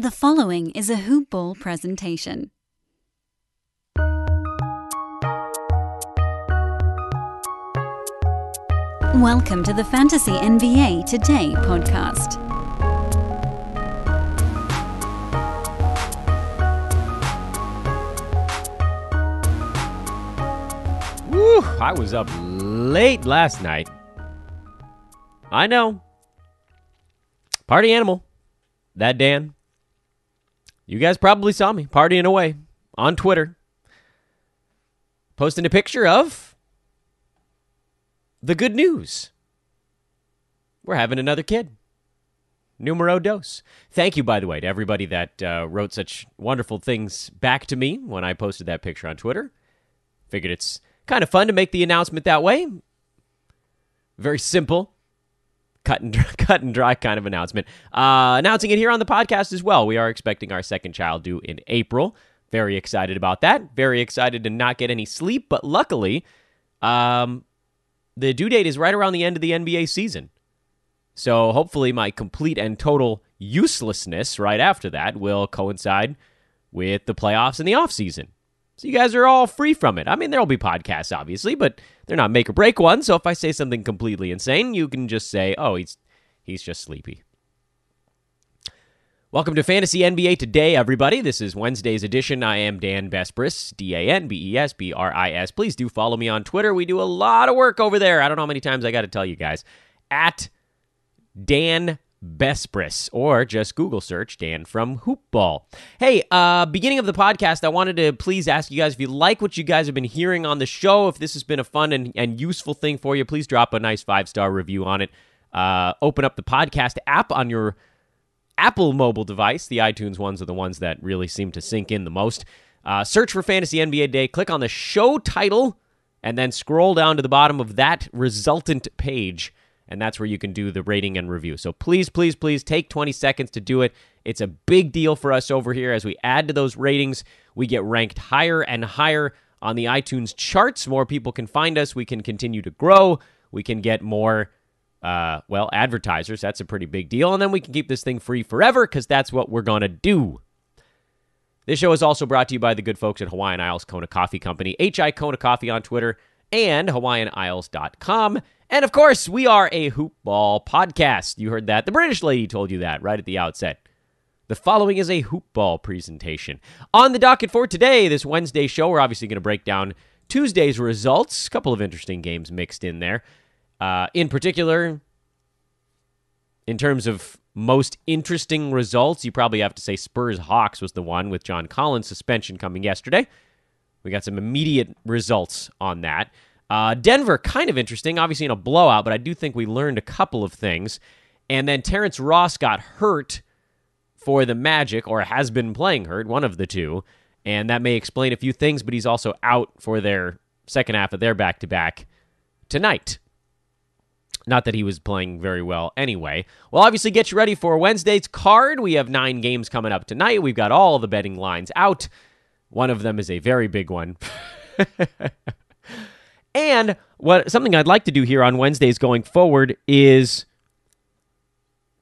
The following is a Hoop Ball presentation. Welcome to the Fantasy NBA Today podcast. Woo, I was up late last night. I know. Party animal. That Dan. You guys probably saw me partying away on Twitter. Posting a picture of the good news. We're having another kid. Numero dos. Thank you, by the way, to everybody that wrote such wonderful things back to me when I posted that picture on Twitter. Figured it's kind of fun to make the announcement that way. Very simple. Cut and dry kind of announcement. Announcing it here on the podcast as well. We are expecting our second child due in April. Very excited about that. Very excited to not get any sleep. But luckily, the due date is right around the end of the NBA season. So hopefully my complete and total uselessness right after that will coincide with the playoffs and the offseason. So you guys are all free from it. I mean, there'll be podcasts, obviously, but they're not make or break ones. So if I say something completely insane, you can just say, oh, he's just sleepy. Welcome to Fantasy NBA Today, everybody. This is Wednesday's edition. I am Dan Besbris, DanBesBris. Please do follow me on Twitter. We do a lot of work over there. I don't know how many times I got to tell you guys. At Dan Besbris, or just Google search Dan from Hoop Ball. Hey, beginning of the podcast, I wanted to please ask you guys, if you like what you guys have been hearing on the show, if this has been a fun and useful thing for you, please drop a nice 5-star review on it. Open up the podcast app on your Apple mobile device. The iTunes ones are the ones that really seem to sink in the most. Search for Fantasy NBA Day, click on the show title, and then scroll down to the bottom of that resultant page. And that's where you can do the rating and review. So please, please, please take 20 seconds to do it. It's a big deal for us over here. As we add to those ratings, we get ranked higher and higher on the iTunes charts. More people can find us. We can continue to grow. We can get more, advertisers. That's a pretty big deal. And then we can keep this thing free forever because that's what we're going to do. This show is also brought to you by the good folks at Hawaiian Isles Kona Coffee Company, HI Kona Coffee on Twitter, and HawaiianIsles.com. And, of course, we are a Hoop Ball podcast. You heard that. The British lady told you that right at the outset. The following is a Hoop Ball presentation. On the docket for today, this Wednesday show, we're obviously going to break down Tuesday's results. A couple of interesting games mixed in there. In particular, in terms of most interesting results, you probably have to say Spurs-Hawks was the one with John Collins' suspension coming yesterday. We got some immediate results on that. Denver, kind of interesting, obviously in a blowout, but I do think we learned a couple of things. And then Terrence Ross got hurt for the Magic, or has been playing hurt, one of the two. And that may explain a few things, but he's also out for their second half of their back-to-back tonight. Not that he was playing very well anyway. Well, obviously, get you ready for Wednesday's card. We have 9 games coming up tonight. We've got all the betting lines out. One of them is a very big one. And something I'd like to do here on Wednesdays going forward is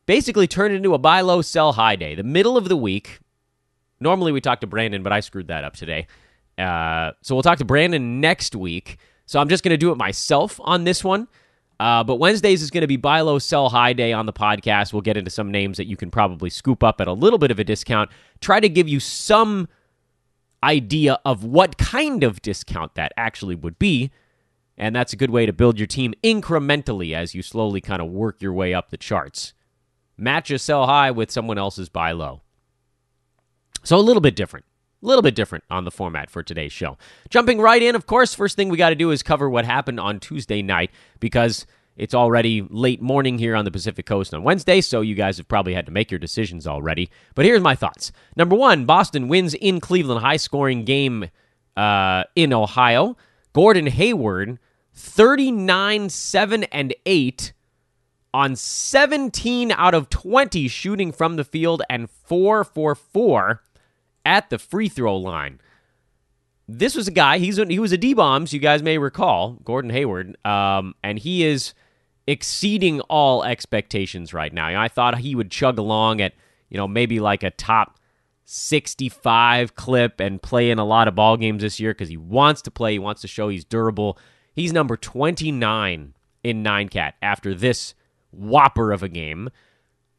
basically turn it into a buy low, sell high day. The middle of the week. Normally we talk to Brandon, but I screwed that up today. So we'll talk to Brandon next week. So I'm just going to do it myself on this one. But Wednesdays is going to be buy low, sell high day on the podcast. We'll get into some names that you can probably scoop up at a little bit of a discount. Try to give you some idea of what kind of discount that actually would be. And that's a good way to build your team incrementally as you slowly kind of work your way up the charts. Match a sell high with someone else's buy low. So a little bit different on the format for today's show. Jumping right in, of course, first thing we got to do is cover what happened on Tuesday night because it's already late morning here on the Pacific Coast on Wednesday, so you guys have probably had to make your decisions already. But here's my thoughts. Number 1, Boston wins in Cleveland, high-scoring game in Ohio. Gordon Hayward, 39, 7, and 8 on 17 out of 20 shooting from the field and 4 for 4 at the free throw line. This was a guy, he was a D-bombs, you guys may recall, Gordon Hayward, and he is exceeding all expectations right now. I thought he would chug along at maybe like a top 65 clip and play in a lot of ball games this year because he wants to play. He wants to show he's durable. He's number 29 in 9-cat after this whopper of a game,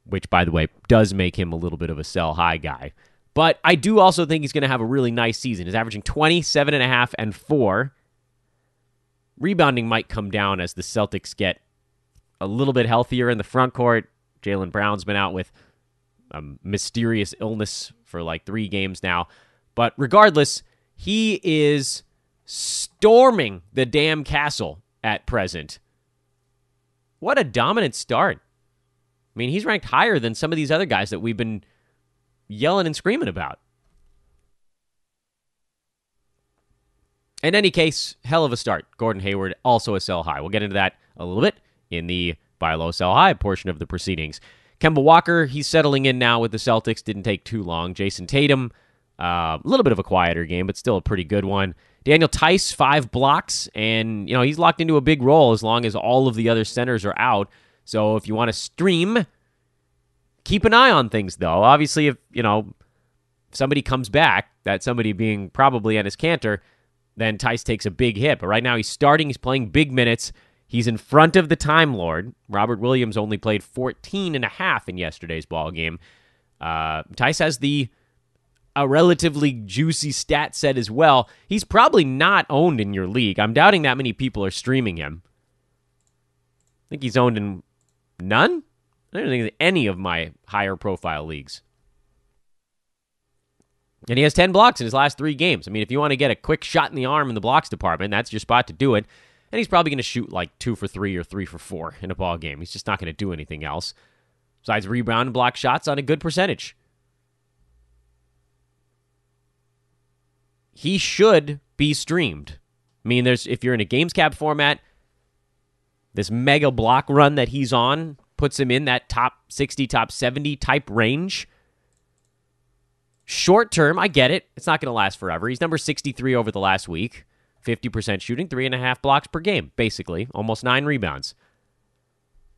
which, by the way, does make him a little bit of a sell high guy. But I do also think he's going to have a really nice season. He's averaging 27.5 and 4. Rebounding might come down as the Celtics get a little bit healthier in the front court. Jaylen Brown's been out with a mysterious illness for like 3 games now. But regardless, he is storming the damn castle at present. What a dominant start. I mean, he's ranked higher than some of these other guys that we've been yelling and screaming about. In any case, hell of a start. Gordon Hayward, also a sell high. We'll get into that a little bit in the buy low, sell high portion of the proceedings. Kemba Walker, he's settling in now with the Celtics. Didn't take too long. Jason Tatum, a little bit of a quieter game, but still a pretty good one. Daniel Tice, 5 blocks, and he's locked into a big role as long as all of the other centers are out. So if you want to stream, keep an eye on things, though. Obviously, if somebody comes back, that somebody being probably Enes Kanter, then Tice takes a big hit. But right now he's starting. He's playing big minutes. He's in front of the Time Lord. Robert Williams only played 14.5 in yesterday's ball game. Tice has a relatively juicy stat set as well. He's probably not owned in your league. I'm doubting that many people are streaming him. I think he's owned in none? I don't think any of my higher profile leagues. And he has 10 blocks in his last 3 games. I mean, if you want to get a quick shot in the arm in the blocks department, that's your spot to do it. And he's probably going to shoot like 2 for 3 or 3 for 4 in a ball game. He's just not going to do anything else besides rebound and block shots on a good percentage. He should be streamed. I mean, if you're in a games cap format, this mega block run that he's on puts him in that top 60, top 70 type range. Short term, I get it. It's not going to last forever. He's number 63 over the last week. 50% shooting, 3.5 blocks per game, basically. Almost 9 rebounds.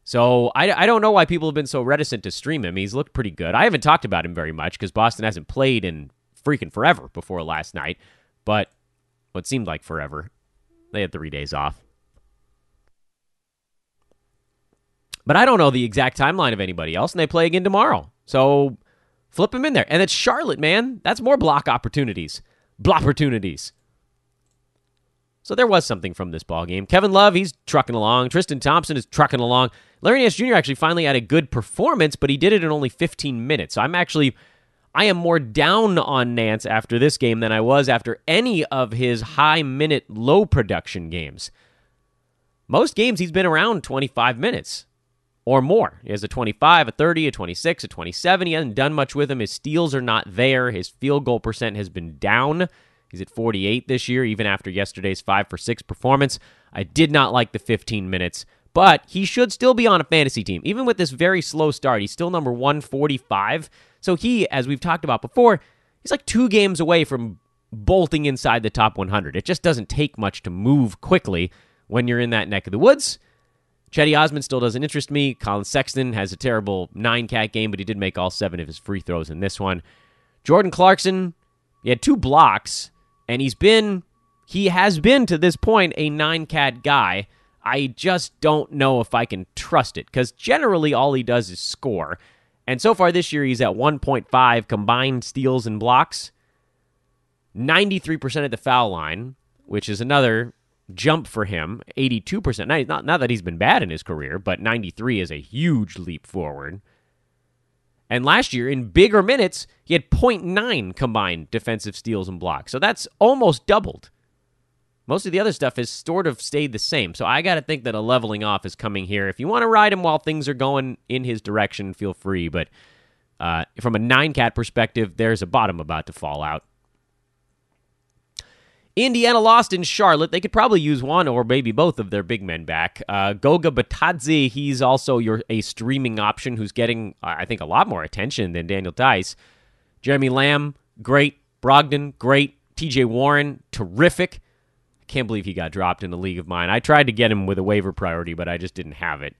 So I don't know why people have been so reticent to stream him. He's looked pretty good. I haven't talked about him very much because Boston hasn't played in freaking forever before last night. But what seemed like forever. They had 3 days off. But I don't know the exact timeline of anybody else, and they play again tomorrow. So flip him in there. And it's Charlotte, man. That's more block opportunities. Blopportunities. So there was something from this ball game. Kevin Love, he's trucking along. Tristan Thompson is trucking along. Larry Nance Jr. actually finally had a good performance, but he did it in only 15 minutes. So I am more down on Nance after this game than I was after any of his high-minute, low-production games. Most games, he's been around 25 minutes or more. He has a 25, a 30, a 26, a 27. He hasn't done much with him. His steals are not there. His field goal percent has been down. He's at 48 this year, even after yesterday's 5 for 6 performance. I did not like the 15 minutes, but he should still be on a fantasy team. Even with this very slow start, he's still number 145. So he, as we've talked about before, he's like 2 games away from bolting inside the top 100. It just doesn't take much to move quickly when you're in that neck of the woods. Chetty Osman still doesn't interest me. Colin Sexton has a terrible 9-cat game, but he did make all 7 of his free throws in this one. Jordan Clarkson, he had 2 blocks, and he has been to this point a 9-cat guy. I just don't know if I can trust it, because generally all he does is score. And so far this year, he's at 1.5 combined steals and blocks. 93% at the foul line, which is another jump for him. 82%. Not that he's been bad in his career, but 93 is a huge leap forward. And last year, in bigger minutes, he had 0.9 combined defensive steals and blocks. So that's almost doubled. Most of the other stuff has sort of stayed the same. So I got to think that a leveling off is coming here. If you want to ride him while things are going in his direction, feel free. But from a 9-cat perspective, there's a bottom about to fall out. Indiana lost in Charlotte. They could probably use one or maybe both of their big men back. Goga Batadze, he's also a streaming option who's getting, I think, a lot more attention than Daniel Tice. Jeremy Lamb, great. Brogdon, great. TJ Warren, terrific. I can't believe he got dropped in a league of mine. I tried to get him with a waiver priority, but I just didn't have it.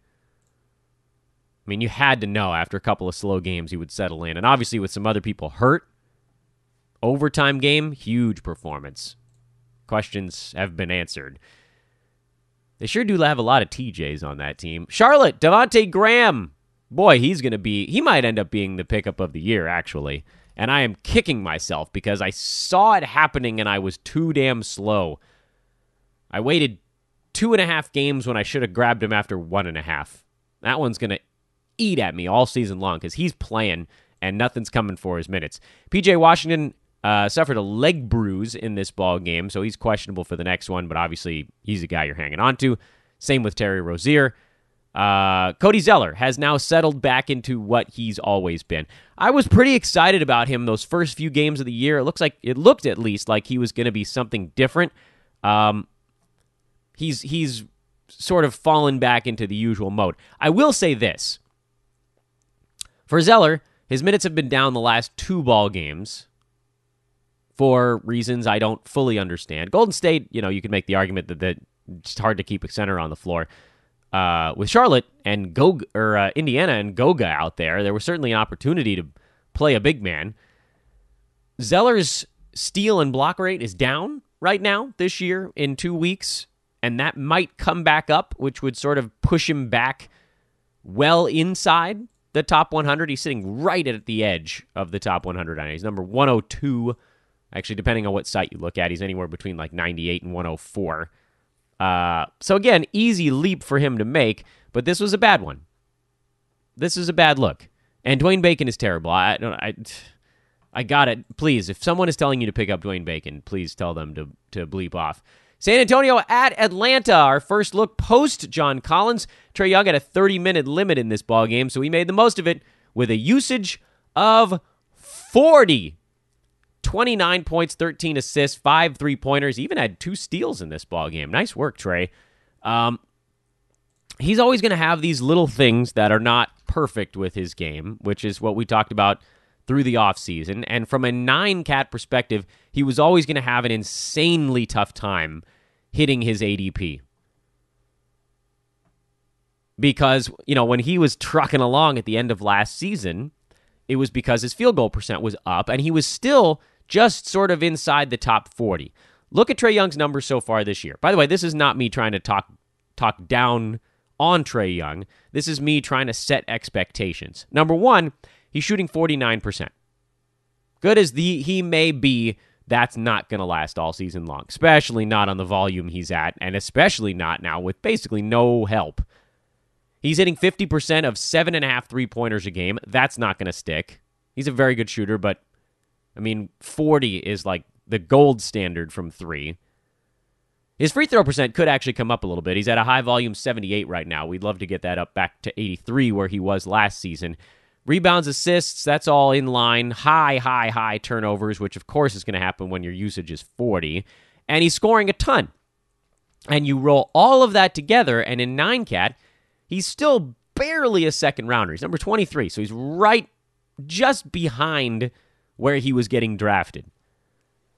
I mean, you had to know after a couple of slow games he would settle in. And obviously with some other people hurt, overtime game, huge performance. Questions have been answered. They sure do have a lot of TJs on that team. Charlotte, Devontae Graham. Boy, he might end up being the pickup of the year, actually. And I am kicking myself because I saw it happening and I was too damn slow. I waited 2.5 games when I should have grabbed him after 1.5. That one's going to eat at me all season long because he's playing and nothing's coming for his minutes. PJ Washington suffered a leg bruise in this ball game, so he's questionable for the next one, but obviously he's a guy you're hanging on to. Same with Terry Rozier. Cody Zeller has now settled back into what he's always been. I was pretty excited about him those first few games of the year. It looked at least like he was going to be something different. He's sort of fallen back into the usual mode. I will say this. For Zeller, his minutes have been down the last 2 ball games for reasons I don't fully understand. Golden State, you could make the argument that it's hard to keep a center on the floor. With Charlotte and Indiana and Goga out there was certainly an opportunity to play a big man. Zeller's steal and block rate is down right now this year in 2 weeks, and that might come back up, which would sort of push him back well inside the top 100. He's sitting right at the edge of the top 100. He's number 102. Actually, depending on what site you look at, he's anywhere between like 98 and 104. So again, easy leap for him to make, but this was a bad one. This is a bad look. And Dwayne Bacon is terrible. I got it. Please, if someone is telling you to pick up Dwayne Bacon, please tell them to bleep off. San Antonio at Atlanta. Our first look post John Collins. Trae Young had a 30-minute limit in this ballgame, so he made the most of it with a usage of 40. 29 points, 13 assists, 5 3-pointers. He even had 2 steals in this ballgame. Nice work, Trae. He's always going to have these little things that are not perfect with his game, which is what we talked about through the offseason. And from a 9-cat perspective, he was always going to have an insanely tough time hitting his ADP. Because, when he was trucking along at the end of last season, it was because his field goal percent was up, and he was still just sort of inside the top 40. Look at Trae Young's numbers so far this year. By the way, this is not me trying to talk down on Trae Young. This is me trying to set expectations. Number one, he's shooting 49%. Good as he may be, that's not going to last all season long, especially not on the volume he's at, and especially not now with basically no help. He's hitting 50% of 7.5 3-pointers a game. That's not going to stick. He's a very good shooter, but, 40 is like the gold standard from 3. His free throw percent could actually come up a little bit. He's at a high-volume 78 right now. We'd love to get that up back to 83 where he was last season. Rebounds, assists, that's all in line. High turnovers, which of course is going to happen when your usage is 40. And he's scoring a ton. And you roll all of that together, and in 9-cat, he's still barely a second rounder. He's number 23, so he's right just behind where he was getting drafted.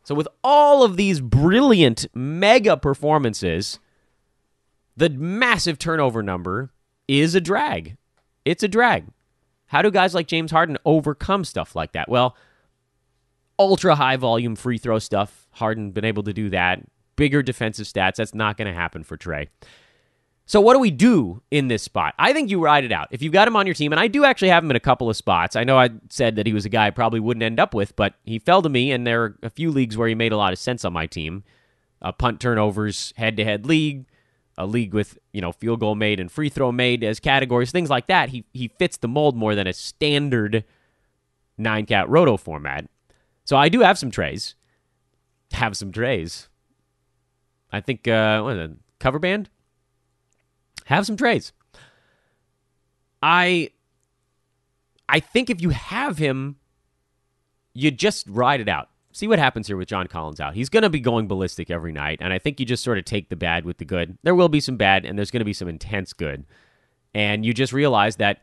So with all of these brilliant mega performances, the massive turnover number is a drag. It's a drag. How do guys like James Harden overcome stuff like that? Well, ultra high volume free throw stuff. Harden been able to do that. Bigger defensive stats. That's not going to happen for Trae. So what do we do in this spot? I think you ride it out. If you've got him on your team, and I do actually have him in a couple of spots. I know I said that he was a guy I probably wouldn't end up with, but he fell to me, and there are a few leagues where he made a lot of sense on my team. A punt turnovers head-to-head league, a league with field goal made and free throw made as categories, things like that. He fits the mold more than a standard 9-cat roto format. So I do have some Trays. I think, what is it, cover band? Have some Trays. I think if you have him, you just ride it out. See what happens here with John Collins out. He's going to be going ballistic every night, and I think you just sort of take the bad with the good. There will be some bad, and there's going to be some intense good. And you just realize that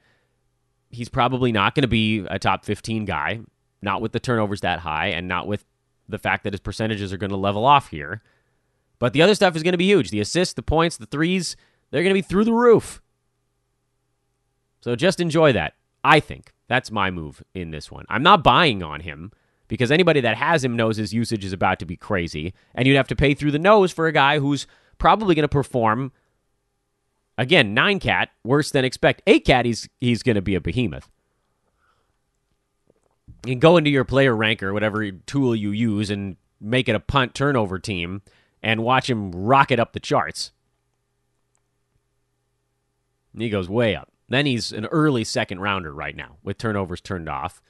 he's probably not going to be a top 15 guy, not with the turnovers that high, and not with the fact that his percentages are going to level off here. But the other stuff is going to be huge. The assists, the points, the threes, they're going to be through the roof. So just enjoy that. I think that's my move in this one. I'm not buying on him because anybody that has him knows his usage is about to be crazy, and you'd have to pay through the nose for a guy who's probably going to perform, again, 9-cat, worse than expect. 8-cat, he's going to be a behemoth. You can go into your player ranker, whatever tool you use, and make it a punt turnover team and watch him rocket up the charts. And he goes way up. Then he's an early second rounder right now with turnovers turned off.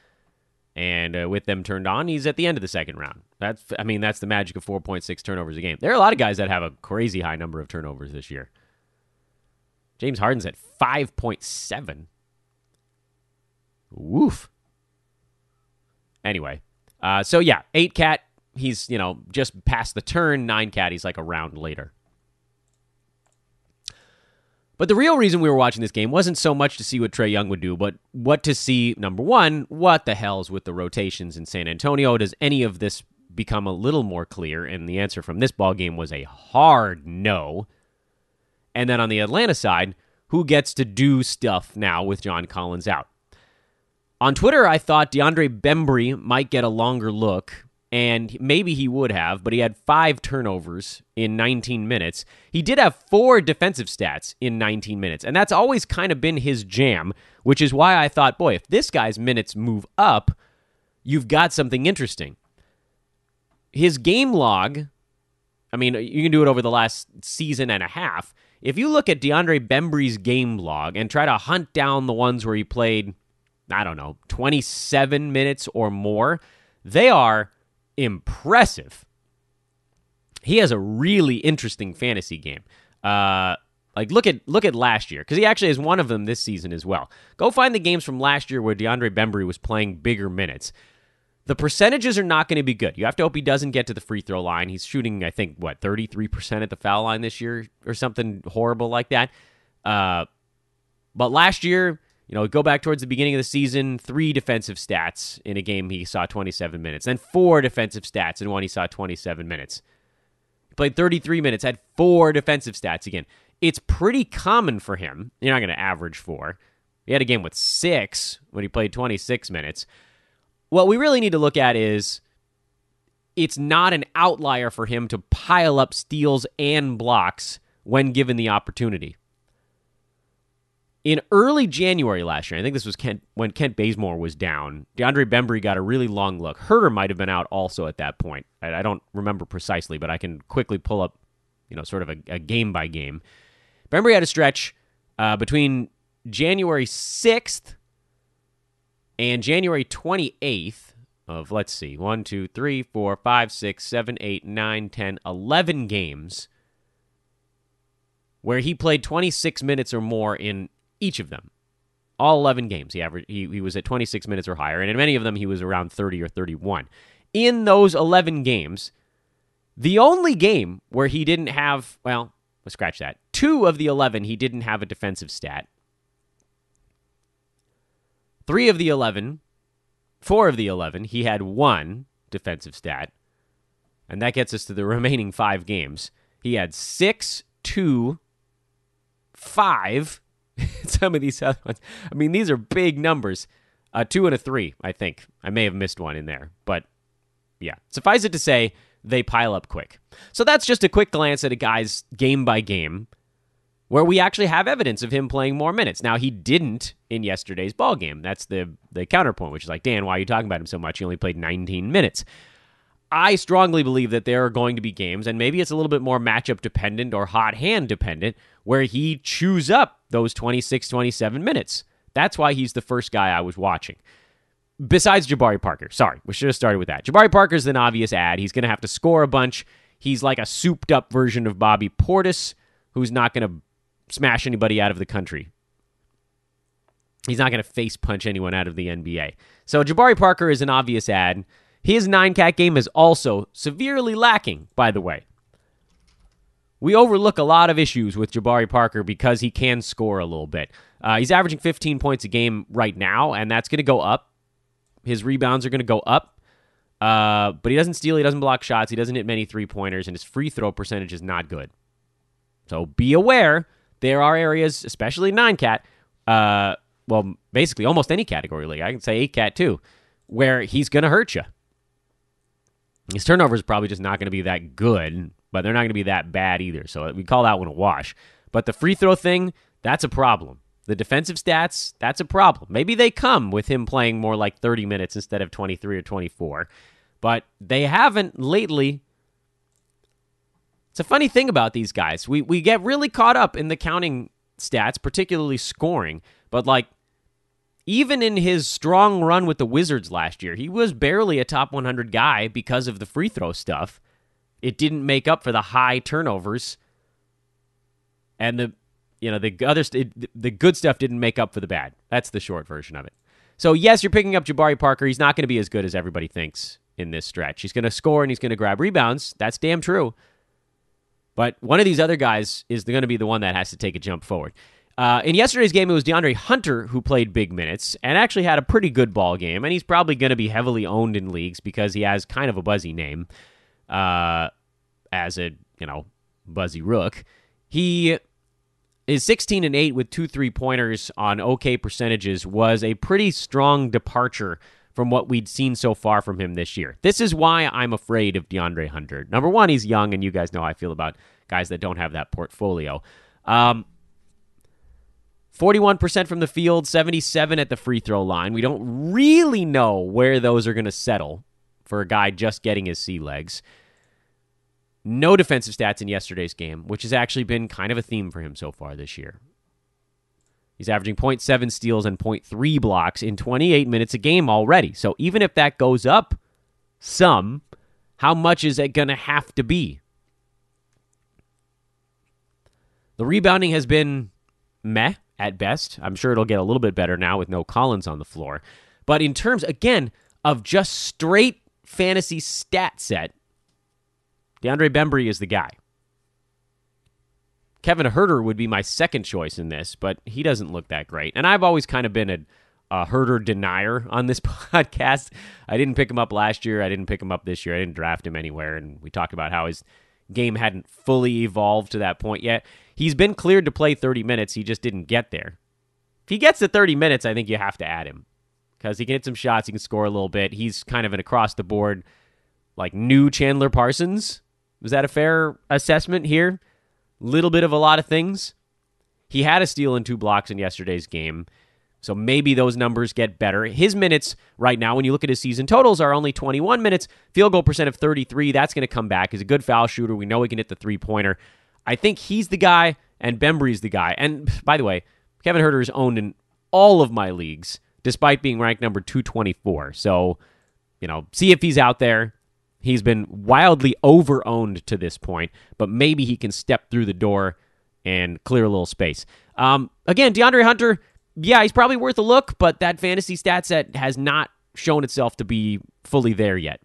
And with them turned on, he's at the end of the second round. That's the magic of 4.6 turnovers a game. There are a lot of guys that have a crazy high number of turnovers this year. James Harden's at 5.7. Woof. Anyway, 8-cat, he's, just past the turn. 9-cat, he's like a round later. But the real reason we were watching this game wasn't so much to see what Trae Young would do, but what to see, number one, what the hell's with the rotations in San Antonio? Does any of this become a little more clear? And the answer from this ball game was a hard no. And then on the Atlanta side, who gets to do stuff now with John Collins out? On Twitter, I thought DeAndre Bembry might get a longer look, and maybe he would have, but he had 5 turnovers in 19 minutes. He did have 4 defensive stats in 19 minutes, and that's always kind of been his jam, which is why I thought, boy, if this guy's minutes move up, you've got something interesting. His game log, you can do it over the last season and a half. If you look at DeAndre Bembry's game log and try to hunt down the ones where he played, 27 minutes or more, they are impressive. He has a really interesting fantasy game. Look at last year, because he actually has one of them this season as well. Go find the games from last year where DeAndre Bembry was playing bigger minutes. The percentages are not going to be good. You have to hope he doesn't get to the free throw line. He's shooting, 33% at the foul line this year or something horrible like that. But last year, go back towards the beginning of the season, 3 defensive stats in a game he saw 27 minutes. Then 4 defensive stats in one he saw 27 minutes. He played 33 minutes, had 4 defensive stats again. It's pretty common for him. You're not going to average 4. He had a game with 6 when he played 26 minutes. What we really need to look at is it's not an outlier for him to pile up steals and blocks when given the opportunity. In early January last year, I think this was when Kent Bazemore was down, DeAndre Bembry got a really long look. Herter might have been out also at that point. I don't remember precisely, but I can quickly pull up, sort of a game by game. Bembry had a stretch between January 6th and January 28th of, 1, 2, 3, 4, 5, 6, 7, 8, 9, 10, 11 games where he played 26 minutes or more in each of them. All 11 games, he was at 26 minutes or higher, and in many of them he was around 30 or 31. In those 11 games, the only game where he didn't have, let's scratch that. 2 of the 11, he didn't have a defensive stat. 4 of the 11, he had 1 defensive stat, and that gets us to the remaining 5 games. He had 6, 2, 5. Some of these other ones. These are big numbers. 2 and a 3, I think. I may have missed one in there. But, yeah. Suffice it to say, they pile up quick. So that's just a quick glance at a guy's game by game where we actually have evidence of him playing more minutes. Now, he didn't in yesterday's ball game. That's the counterpoint, which is like, Dan, why are you talking about him so much? He only played 19 minutes. I strongly believe that there are going to be games, and maybe it's a little bit more matchup dependent or hot hand dependent, where he chews up those 26, 27 minutes. That's why he's the first guy I was watching. Besides Jabari Parker. Sorry, we should have started with that. Jabari Parker's an obvious ad. He's going to have to score a bunch. He's like a souped-up version of Bobby Portis, who's not going to smash anybody out of the country. He's not going to face punch anyone out of the NBA. So Jabari Parker is an obvious ad. His 9-cat game is also severely lacking, by the way. We overlook a lot of issues with Jabari Parker because he can score a little bit. He's averaging 15 points a game right now, and that's going to go up. His rebounds are going to go up. But he doesn't steal, he doesn't block shots, he doesn't hit many three-pointers, and his free throw percentage is not good. So be aware, there are areas, especially 9-cat, well, basically almost any category league. I can say 8-cat too, where he's going to hurt you. His turnover is probably just not going to be that good, but they're not going to be that bad either. So we call that one a wash. But the free throw thing, that's a problem. The defensive stats, that's a problem. Maybe they come with him playing more like 30 minutes instead of 23 or 24. But they haven't lately. It's a funny thing about these guys. We get really caught up in the counting stats, particularly scoring. But like, even in his strong run with the Wizards last year, he was barely a top 100 guy because of the free throw stuff. It didn't make up for the high turnovers, and the good stuff didn't make up for the bad. That's the short version of it. So yes, you're picking up Jabari Parker. He's not going to be as good as everybody thinks in this stretch. He's going to score and he's going to grab rebounds. That's damn true. But one of these other guys is going to be the one that has to take a jump forward. In yesterday's game, it was DeAndre Hunter who played big minutes and actually had a pretty good ball game, and he's probably going to be heavily owned in leagues because he has kind of a buzzy name as a, buzzy rook. He is 16-8 with 2 3-pointers on okay percentages, was a pretty strong departure from what we'd seen so far from him this year. This is why I'm afraid of DeAndre Hunter. Number one, he's young, and you guys know how I feel about guys that don't have that portfolio. 41% from the field, 77% at the free throw line. We don't really know where those are going to settle for a guy just getting his sea legs. No defensive stats in yesterday's game, which has actually been kind of a theme for him so far this year. He's averaging 0.7 steals and 0.3 blocks in 28 minutes a game already. So even if that goes up some, how much is it going to have to be? The rebounding has been meh at best. I'm sure it'll get a little bit better now with no Collins on the floor. But in terms, again, of just straight fantasy stat set, DeAndre Besbris is the guy. Kevin Huerter would be my second choice in this, but he doesn't look that great. And I've always kind of been a Huerter denier on this podcast. I didn't pick him up last year. I didn't pick him up this year. I didn't draft him anywhere. And we talked about how his game hadn't fully evolved to that point yet. He's been cleared to play 30 minutes. He just didn't get there. If he gets to 30 minutes, I think you have to add him because he can hit some shots. He can score a little bit. He's kind of an across-the-board, like, new Chandler Parsons. Was that a fair assessment here? Little bit of a lot of things. He had a steal and 2 blocks in yesterday's game, so maybe those numbers get better. His minutes right now, when you look at his season totals, are only 21 minutes. Field goal percent of 33. That's going to come back. He's a good foul shooter. We know he can hit the three-pointer. I think he's the guy, and Besbris the guy. And by the way, Kevin Huerter is owned in all of my leagues, despite being ranked number 224. So, see if he's out there. He's been wildly over-owned to this point, but maybe he can step through the door and clear a little space. Again, DeAndre Hunter, yeah, he's probably worth a look, but that fantasy stat set has not shown itself to be fully there yet.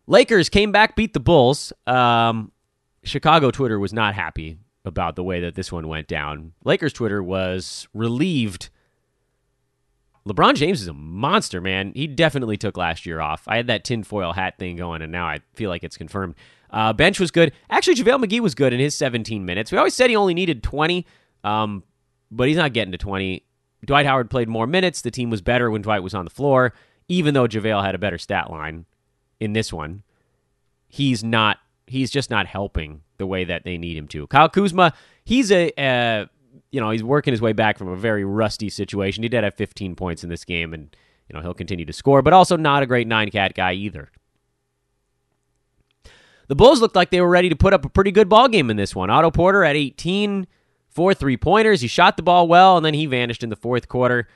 Lakers came back, beat the Bulls. Chicago Twitter was not happy about the way that this one went down. Lakers Twitter was relieved. LeBron James is a monster, man. He definitely took last year off. I had that tinfoil hat thing going, and now I feel like it's confirmed. Bench was good. Actually, JaVale McGee was good in his 17 minutes. We always said he only needed 20, but he's not getting to 20. Dwight Howard played more minutes. The team was better when Dwight was on the floor, even though JaVale had a better stat line in this one. He's just not helping the way that they need him to. Kyle Kuzma, he's he's working his way back from a very rusty situation. He did have 15 points in this game, and he'll continue to score, but also not a great 9-cat guy either. The Bulls looked like they were ready to put up a pretty good ball game in this one. Otto Porter at 18, 4 3-pointers. He shot the ball well, and then he vanished in the fourth quarter.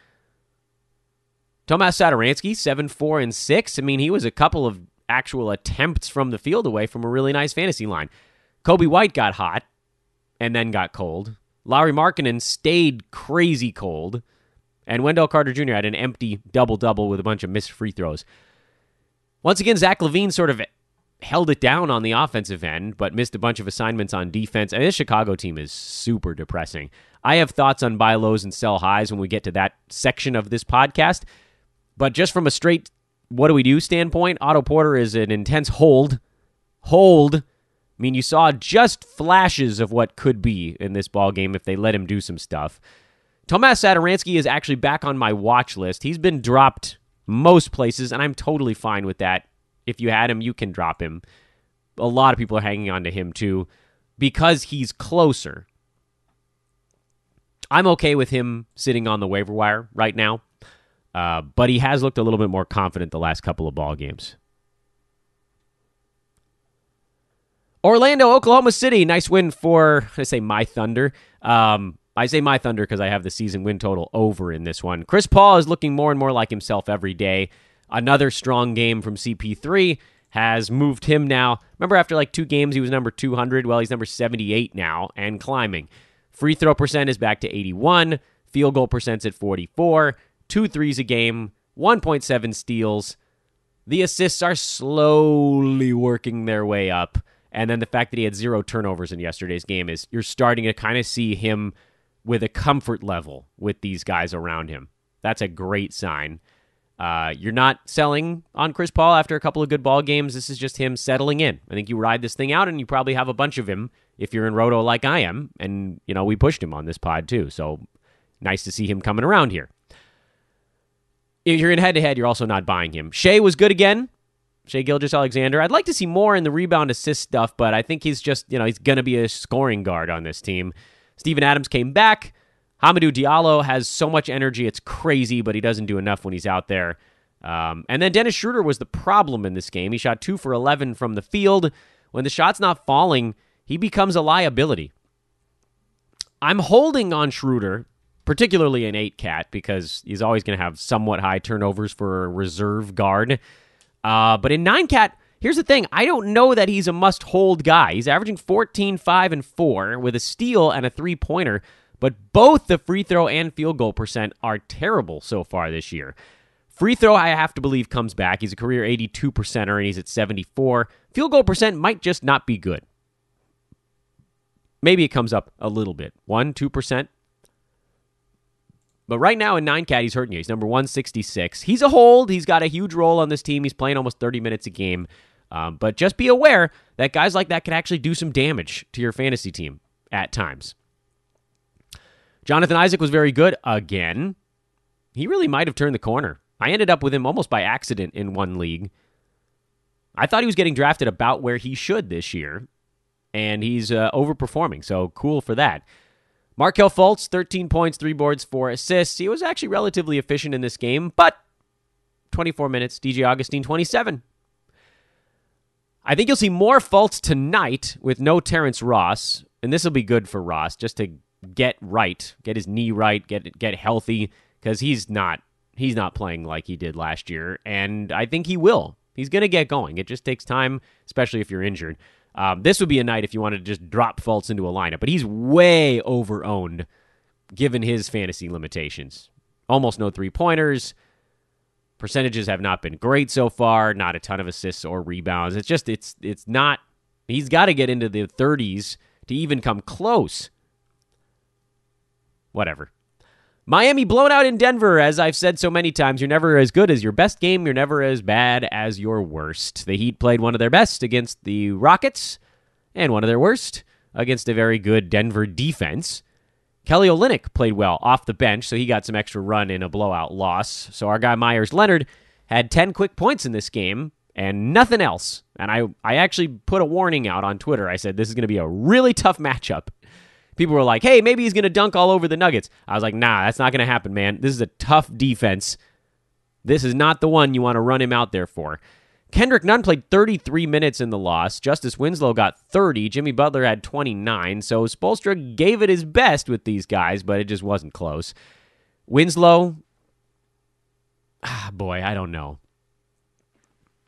Tomas Satoransky, 7, 4, and 6. I mean, he was a couple of actual attempts from the field away from a really nice fantasy line. Kobe White got hot and then got cold. Lauri Markkanen stayed crazy cold. And Wendell Carter Jr. had an empty double-double with a bunch of missed free throws. Once again, Zach LaVine sort of held it down on the offensive end, but missed a bunch of assignments on defense. And this Chicago team is super depressing. I have thoughts on buy lows and sell highs when we get to that section of this podcast. But just from a straight what do we do standpoint, Otto Porter is an intense hold. I mean, you saw just flashes of what could be in this ball game if they let him do some stuff. Tomas Satoransky is actually back on my watch list. He's been dropped most places, and I'm totally fine with that. If you had him, you can drop him. A lot of people are hanging on to him, too, because he's closer. I'm okay with him sitting on the waiver wire right now, but he has looked a little bit more confident the last couple of ball games. Orlando, Oklahoma City. Nice win for, I say my Thunder. I say my Thunder because I have the season win total over in this one. Chris Paul is looking more and more like himself every day. Another strong game from CP3 has moved him now. Remember, after like 2 games, he was number 200. Well, he's number 78 now and climbing. Free throw percent is back to 81. Field goal percent's at 44. 2 threes a game. 1.7 steals. The assists are slowly working their way up. And then the fact that he had 0 turnovers in yesterday's game is you're starting to kind of see him with a comfort level with these guys around him. That's a great sign. You're not selling on Chris Paul after a couple of good ball games. This is just him settling in. I think you ride this thing out, and you probably have a bunch of him if you're in Roto like I am. And, we pushed him on this pod too. So nice to see him coming around here. If you're in head-to-head, you're also not buying him. Shea was good again. Shea Gilgeous-Alexander. I'd like to see more in the rebound assist stuff, but I think he's just, he's going to be a scoring guard on this team. Steven Adams came back. Hamidou Diallo has so much energy, it's crazy, but he doesn't do enough when he's out there. And then Dennis Schroeder was the problem in this game. He shot 2 for 11 from the field. When the shot's not falling, he becomes a liability. I'm holding on Schroeder, particularly in 8-cat, because he's always going to have somewhat high turnovers for a reserve guard. But in 9-cat, here's the thing. I don't know that he's a must-hold guy. He's averaging 14, 5, and 4 with a steal and a 3-pointer, but both the free throw and field goal percent are terrible so far this year. Free throw, I have to believe, comes back. He's a career 82%er, and he's at 74. Field goal percent might just not be good. Maybe it comes up a little bit. 1%, 2%. But right now in 9-cat, he's hurting you. He's number 166. He's a hold. He's got a huge role on this team. He's playing almost 30 minutes a game. But just be aware that guys like that can actually do some damage to your fantasy team at times. Jonathan Isaac was very good again. He really might have turned the corner. I ended up with him almost by accident in one league. I thought he was getting drafted about where he should this year, and he's overperforming, so cool for that. Markelle Fultz, 13 points, 3 boards, 4 assists. He was actually relatively efficient in this game, but 24 minutes. DJ Augustine, 27. I think you'll see more Fultz tonight with no Terrence Ross, and this will be good for Ross just to get right, get his knee right, get healthy, because he's not playing like he did last year, and I think he will. He's going to get going. It just takes time, especially if you're injured. This would be a night if you wanted to just drop Fultz into a lineup, but he's way over-owned given his fantasy limitations. Almost no three-pointers. Percentages have not been great so far. Not a ton of assists or rebounds. It's not. He's got to get into the 30s to even come close. Whatever. Miami blown out in Denver. As I've said so many times, you're never as good as your best game. You're never as bad as your worst. The Heat played one of their best against the Rockets and one of their worst against a very good Denver defense. Kelly Olynyk played well off the bench, so he got some extra run in a blowout loss. So our guy Myers Leonard had 10 quick points in this game and nothing else. And I actually put a warning out on Twitter. I said, this is going to be a really tough matchup. People were like, hey, maybe he's going to dunk all over the Nuggets. I was like, nah, that's not going to happen, man. This is a tough defense. This is not the one you want to run him out there for. Kendrick Nunn played 33 minutes in the loss. Justice Winslow got 30. Jimmy Butler had 29. So Spoelstra gave it his best with these guys, but it just wasn't close. Winslow, boy, I don't know.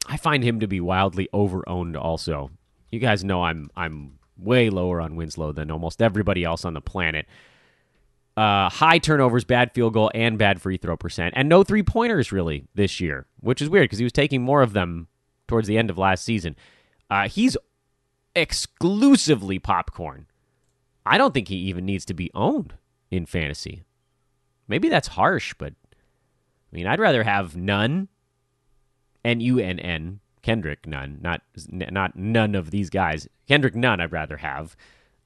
I find him to be wildly over-owned also. You guys know I'm way lower on Winslow than almost everybody else on the planet. High turnovers, bad field goal, and bad free throw percent. And no three-pointers, really, this year, which is weird because he was taking more of them towards the end of last season. He's exclusively popcorn. I don't think he even needs to be owned in fantasy. Maybe that's harsh, but I mean, I'd rather have Nunn, N-U-N-N, Kendrick Nunn, not none of these guys. Kendrick Nunn I'd rather have.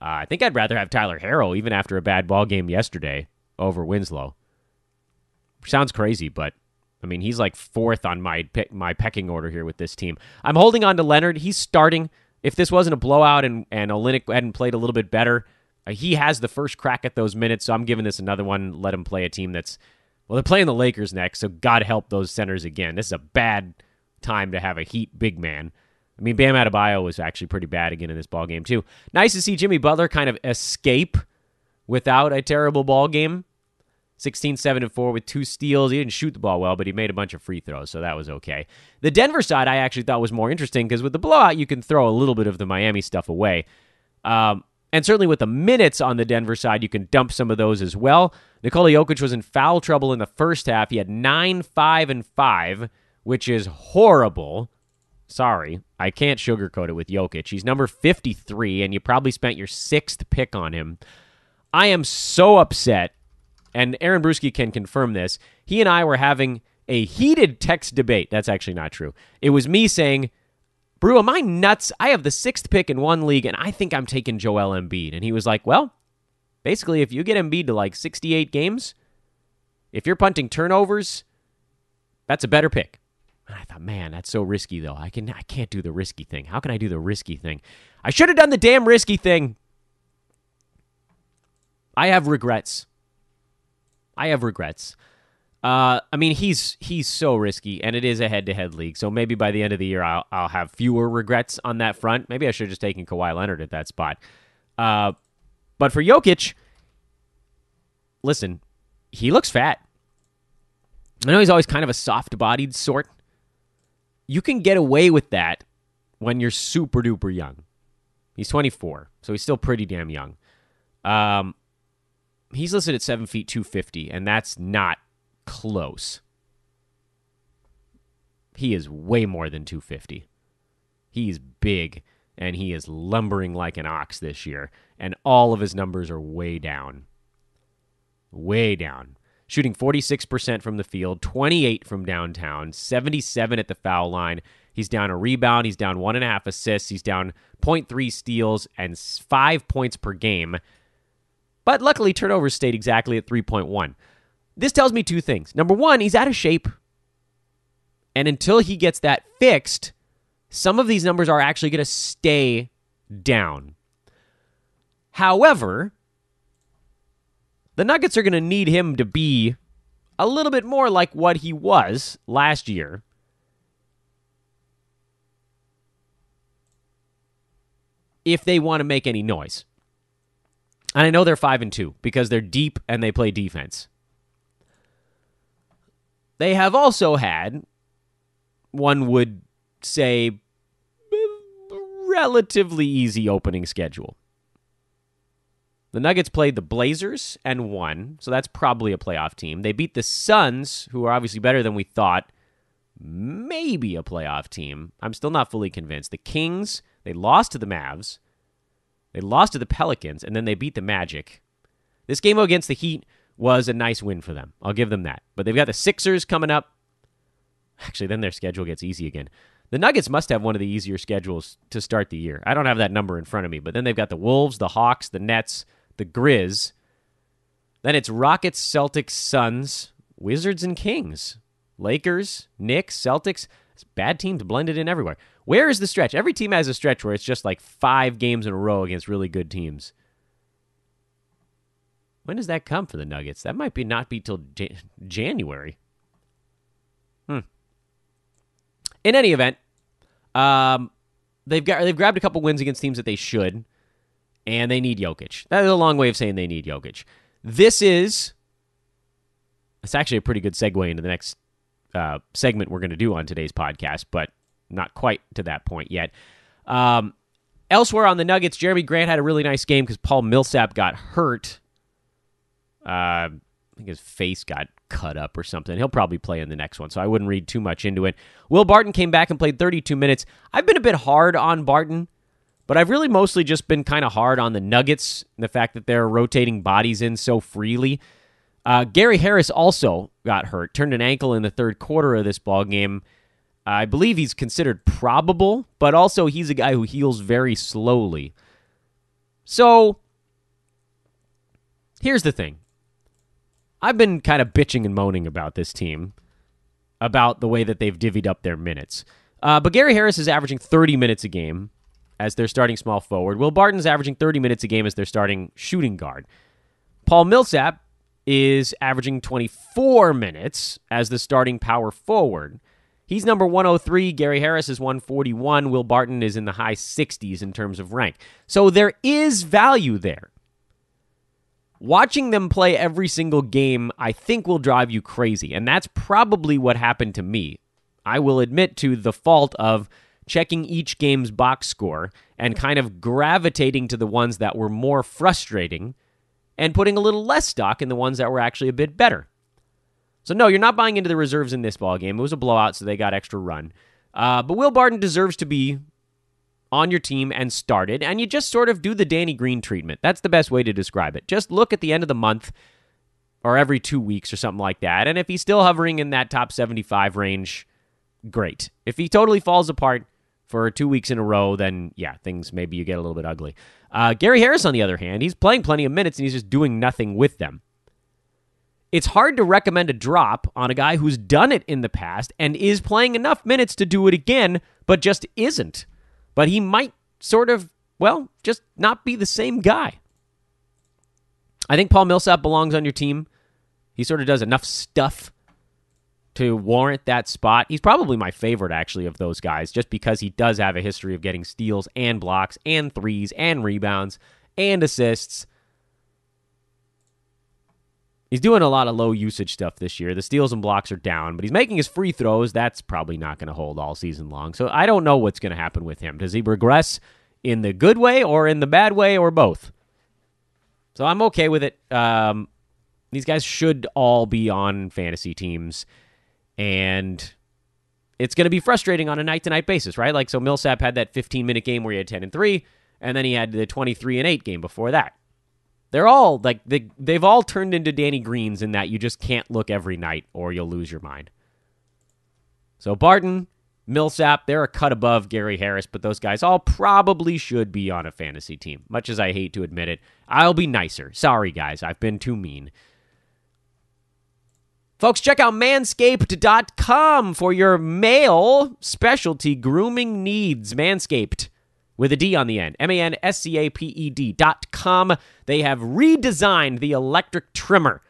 I think I'd rather have Tyler Harrell, even after a bad ball game yesterday. over Winslow. Sounds crazy, but I mean, he's like fourth on my pecking order here with this team. I'm holding on to Leonard. He's starting. If this wasn't a blowout and Olynyk hadn't played a little bit better, he has the first crack at those minutes, so I'm giving this another one. Let him play a team that's, well, they're playing the Lakers next, so God help those centers again. This is a bad time to have a Heat big man. I mean, Bam Adebayo was actually pretty bad again in this ball game too. Nice to see Jimmy Butler kind of escape without a terrible ball game. 16, 7, and 4 with 2 steals. He didn't shoot the ball well, but he made a bunch of free throws, so that was okay. The Denver side I actually thought was more interesting because with the blowout, you can throw a little bit of the Miami stuff away. And certainly with the minutes on the Denver side, you can dump some of those as well. Nikola Jokic was in foul trouble in the first half. He had 9, 5, and 5, which is horrible. Sorry, I can't sugarcoat it with Jokic. He's number 53, and you probably spent your 6th pick on him. I am so upset. And Aaron Bruski can confirm this. He and I were having a heated text debate. That's actually not true. It was me saying, Brew, am I nuts? I have the 6th pick in one league, and I think I'm taking Joel Embiid. And he was like, well, basically, if you get Embiid to like 68 games, if you're punting turnovers, that's a better pick. And I thought, man, that's so risky, though. I can't do the risky thing. How can I do the risky thing? I should have done the damn risky thing. I have regrets. I mean, he's so risky, and it is a head-to-head league. So maybe by the end of the year, I'll have fewer regrets on that front. Maybe I should have just taken Kawhi Leonard at that spot. But for Jokic, listen, he looks fat. I know he's always kind of a soft-bodied sort. You can get away with that when you're super-duper young. He's 24, so he's still pretty damn young. He's listed at 7 feet 250, and that's not close. He is way more than 250. He's big, and he is lumbering like an ox this year, and all of his numbers are way down. Way down. Shooting 46% from the field, 28 from downtown, 77 at the foul line. He's down a rebound. He's down 1.5 assists. He's down 0.3 steals and 5 points per game. But luckily, turnovers stayed exactly at 3.1. This tells me 2 things. Number one, he's out of shape. And until he gets that fixed, some of these numbers are actually going to stay down. However, the Nuggets are going to need him to be a little bit more like what he was last year. If they want to make any noise. And I know they're 5-2 because they're deep and they play defense. They have also had, one would say, relatively easy opening schedule. The Nuggets played the Blazers and won, so that's probably a playoff team. They beat the Suns, who are obviously better than we thought, maybe a playoff team. I'm still not fully convinced. The Kings, they lost to the Mavs. They lost to the Pelicans, and then they beat the Magic. This game against the Heat was a nice win for them. I'll give them that. But they've got the Sixers coming up. Actually, then their schedule gets easy again. The Nuggets must have one of the easier schedules to start the year. I don't have that number in front of me, but then they've got the Wolves, the Hawks, the Nets, the Grizz. Then it's Rockets, Celtics, Suns, Wizards, and Kings. Lakers, Knicks, Celtics. It's bad teams blended in everywhere. Where is the stretch? Every team has a stretch where it's just like 5 games in a row against really good teams. When does that come for the Nuggets? That might not be till January. In any event, they've grabbed a couple wins against teams that they should, and they need Jokic. That is a long way of saying they need Jokic. It's actually a pretty good segue into the next segment we're going to do on today's podcast, but not quite to that point yet. Elsewhere on the Nuggets, Jeremy Grant had a really nice game because Paul Millsap got hurt. I think his face got cut up or something. He'll probably play in the next one, so I wouldn't read too much into it. Will Barton came back and played 32 minutes. I've been a bit hard on Barton, but I've really mostly just been kind of hard on the Nuggets and the fact that they're rotating bodies in so freely. Gary Harris also got hurt, turned an ankle in the third quarter of this ball game. I believe he's considered probable, but also he's a guy who heals very slowly. So, here's the thing. I've been kind of bitching and moaning about this team, about the way that they've divvied up their minutes. But Gary Harris is averaging 30 minutes a game as their starting small forward. Will Barton's averaging 30 minutes a game as their starting shooting guard. Paul Millsap is averaging 24 minutes as the starting power forward. He's number 103. Gary Harris is 141. Will Barton is in the high 60s in terms of rank. So there is value there. Watching them play every single game, I think, will drive you crazy. And that's probably what happened to me. I will admit to the fault of checking each game's box score and kind of gravitating to the ones that were more frustrating and putting a little less stock in the ones that were actually a bit better. So no, you're not buying into the reserves in this ball game. It was a blowout, so they got extra run. But Will Barton deserves to be on your team and started, and you just sort of do the Danny Green treatment. That's the best way to describe it. Just look at the end of the month or every 2 weeks or something like that, and if he's still hovering in that top 75 range, great. If he totally falls apart for 2 weeks in a row, then yeah, things maybe you get a little bit ugly. Gary Harris, on the other hand, he's playing plenty of minutes, and he's just doing nothing with them. It's hard to recommend a drop on a guy who's done it in the past and is playing enough minutes to do it again, but just isn't. But he might sort of, well, just not be the same guy. I think Paul Millsap belongs on your team. He sort of does enough stuff to warrant that spot. He's probably my favorite, actually, of those guys, just because he does have a history of getting steals and blocks and threes and rebounds and assists. He's doing a lot of low-usage stuff this year. The steals and blocks are down, but he's making his free throws. That's probably not going to hold all season long. So I don't know what's going to happen with him. Does he regress in the good way or in the bad way or both? So I'm okay with it. These guys should all be on fantasy teams, and it's going to be frustrating on a night-to-night basis, right? Like, so Millsap had that 15-minute game where he had 10 and 3, and then he had the 23 and 8 game before that. They're all, like, they've all turned into Danny Greens in that you just can't look every night or you'll lose your mind. So Barton, Millsap, they're a cut above Gary Harris, but those guys all probably should be on a fantasy team. Much as I hate to admit it, I'll be nicer. Sorry, guys, I've been too mean. Folks, check out manscaped.com for your male specialty grooming needs. Manscaped, with a D on the end. manscaped.com. They have redesigned the electric trimmer.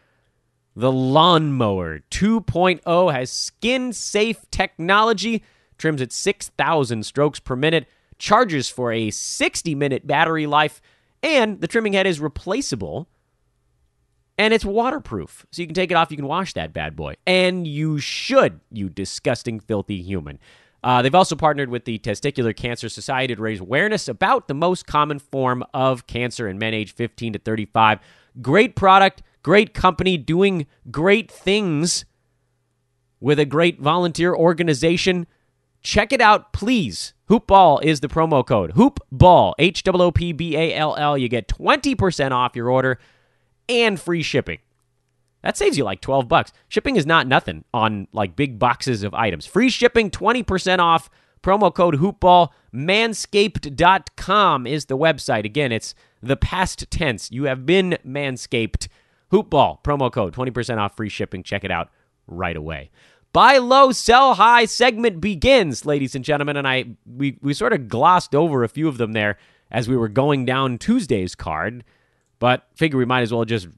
The Lawnmower 2.0 has skin-safe technology, trims at 6,000 strokes per minute, charges for a 60-minute battery life, and the trimming head is replaceable, and it's waterproof. So you can take it off, you can wash that bad boy. And you should, you disgusting, filthy human. They've also partnered with the Testicular Cancer Society to raise awareness about the most common form of cancer in men aged 15 to 35. Great product, great company, doing great things with a great volunteer organization. Check it out, please. Hoopball is the promo code. Hoopball, Hoopball. You get 20% off your order and free shipping. That saves you like $12. Shipping is not nothing on like big boxes of items. Free shipping, 20% off. Promo code Hoopball. Manscaped.com is the website. Again, it's the past tense. You have been manscaped. Hoopball. Promo code, 20% off, free shipping. Check it out right away. Buy low, sell high segment begins, ladies and gentlemen. And we sort of glossed over a few of them there as we were going down Tuesday's card, but figure we might as well just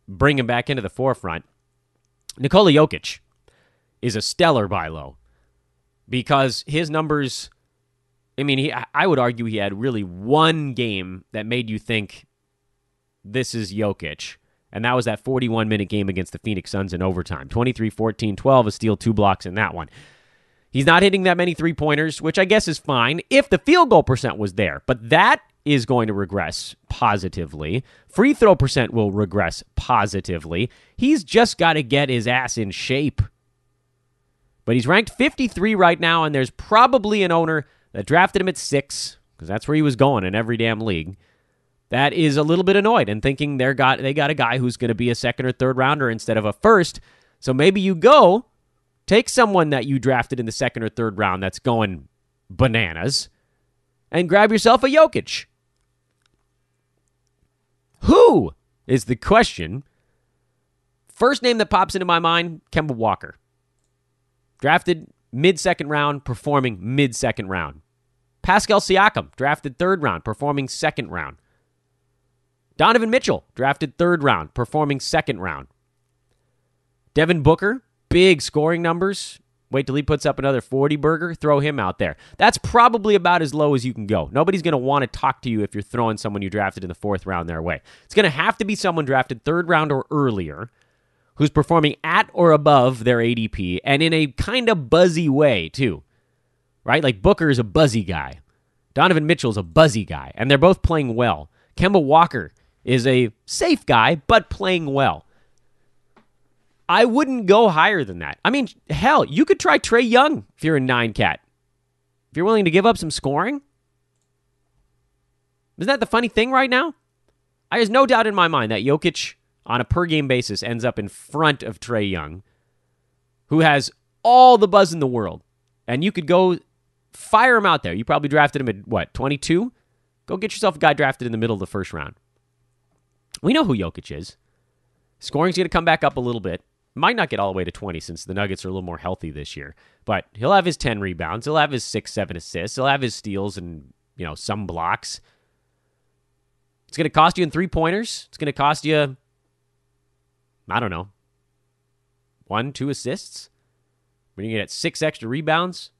bring him back into the forefront. Nikola Jokic is a stellar buy low because his numbers, I mean, I would argue he had really one game that made you think this is Jokic, and that was that 41-minute game against the Phoenix Suns in overtime. 23, 14, 12, a steal, 2 blocks in that one. He's not hitting that many three-pointers, which I guess is fine if the field goal percent was there, but that is going to regress positively. Free throw percent will regress positively. He's just got to get his ass in shape. But he's ranked 53 right now, and there's probably an owner that drafted him at 6, because that's where he was going in every damn league, that is a little bit annoyed and thinking they got a guy who's going to be a second or third rounder instead of a first. So maybe you go take someone that you drafted in the second or third round that's going bananas and grab yourself a Jokic. Who is the question? First name that pops into my mind, Kemba Walker. Drafted mid-second round, performing mid-second round. Pascal Siakam, drafted third round, performing second round. Donovan Mitchell, drafted third round, performing second round. Devin Booker, big scoring numbers. Wait till he puts up another 40-burger, throw him out there. That's probably about as low as you can go. Nobody's going to want to talk to you if you're throwing someone you drafted in the fourth round their way. It's going to have to be someone drafted third round or earlier who's performing at or above their ADP and in a kind of buzzy way, too. Right? Like Booker is a buzzy guy. Donovan Mitchell's a buzzy guy, and they're both playing well. Kemba Walker is a safe guy, but playing well. I wouldn't go higher than that. I mean, hell, you could try Trae Young if you're a 9-cat. If you're willing to give up some scoring. Isn't that the funny thing right now? There's no doubt in my mind that Jokic, on a per-game basis, ends up in front of Trae Young, who has all the buzz in the world. And you could go fire him out there. You probably drafted him at, 22? Go get yourself a guy drafted in the middle of the first round. We know who Jokic is. Scoring's going to come back up a little bit. Might not get all the way to 20 since the Nuggets are a little more healthy this year. But he'll have his 10 rebounds. He'll have his 6, 7 assists. He'll have his steals and, some blocks. It's going to cost you in three-pointers. It's going to cost you, 1, 2 assists. We're going to get 6 extra rebounds.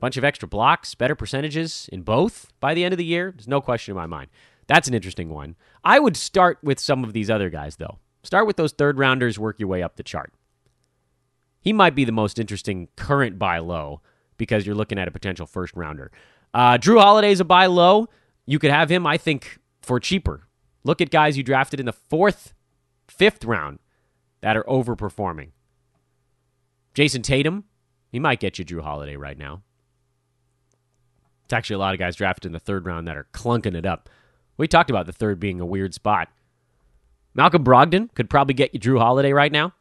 Bunch of extra blocks, better percentages in both by the end of the year. There's no question in my mind. That's an interesting one. I would start with some of these other guys, though. Start with those third-rounders, work your way up the chart. He might be the most interesting current buy low because you're looking at a potential first-rounder. Drew Holiday's a buy low. You could have him, I think, for cheaper. Look at guys you drafted in the 4th, 5th round that are overperforming. Jason Tatum, he might get you Drew Holiday right now. It's actually a lot of guys drafted in the 3rd round that are clunking it up. We talked about the 3rd being a weird spot. Malcolm Brogdon could probably get you Drew Holiday right now.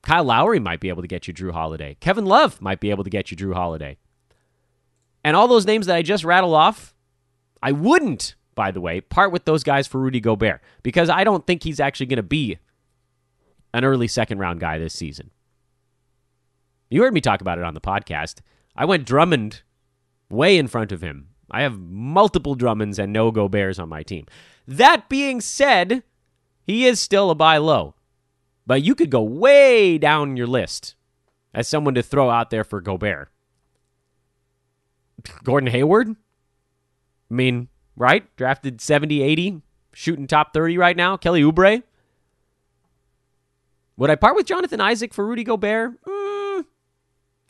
Kyle Lowry might be able to get you Drew Holiday. Kevin Love might be able to get you Drew Holiday. And all those names that I just rattled off, I wouldn't, by the way, part with those guys for Rudy Gobert because I don't think he's actually going to be an early 2nd-round guy this season. You heard me talk about it on the podcast. I went Drummond way in front of him. I have multiple Drummonds and no Goberts on my team. That being said, he is still a buy low. But you could go way down your list as someone to throw out there for Gobert. Gordon Hayward? Right? Drafted 70, 80, shooting top 30 right now. Kelly Oubre? Would I part with Jonathan Isaac for Rudy Gobert?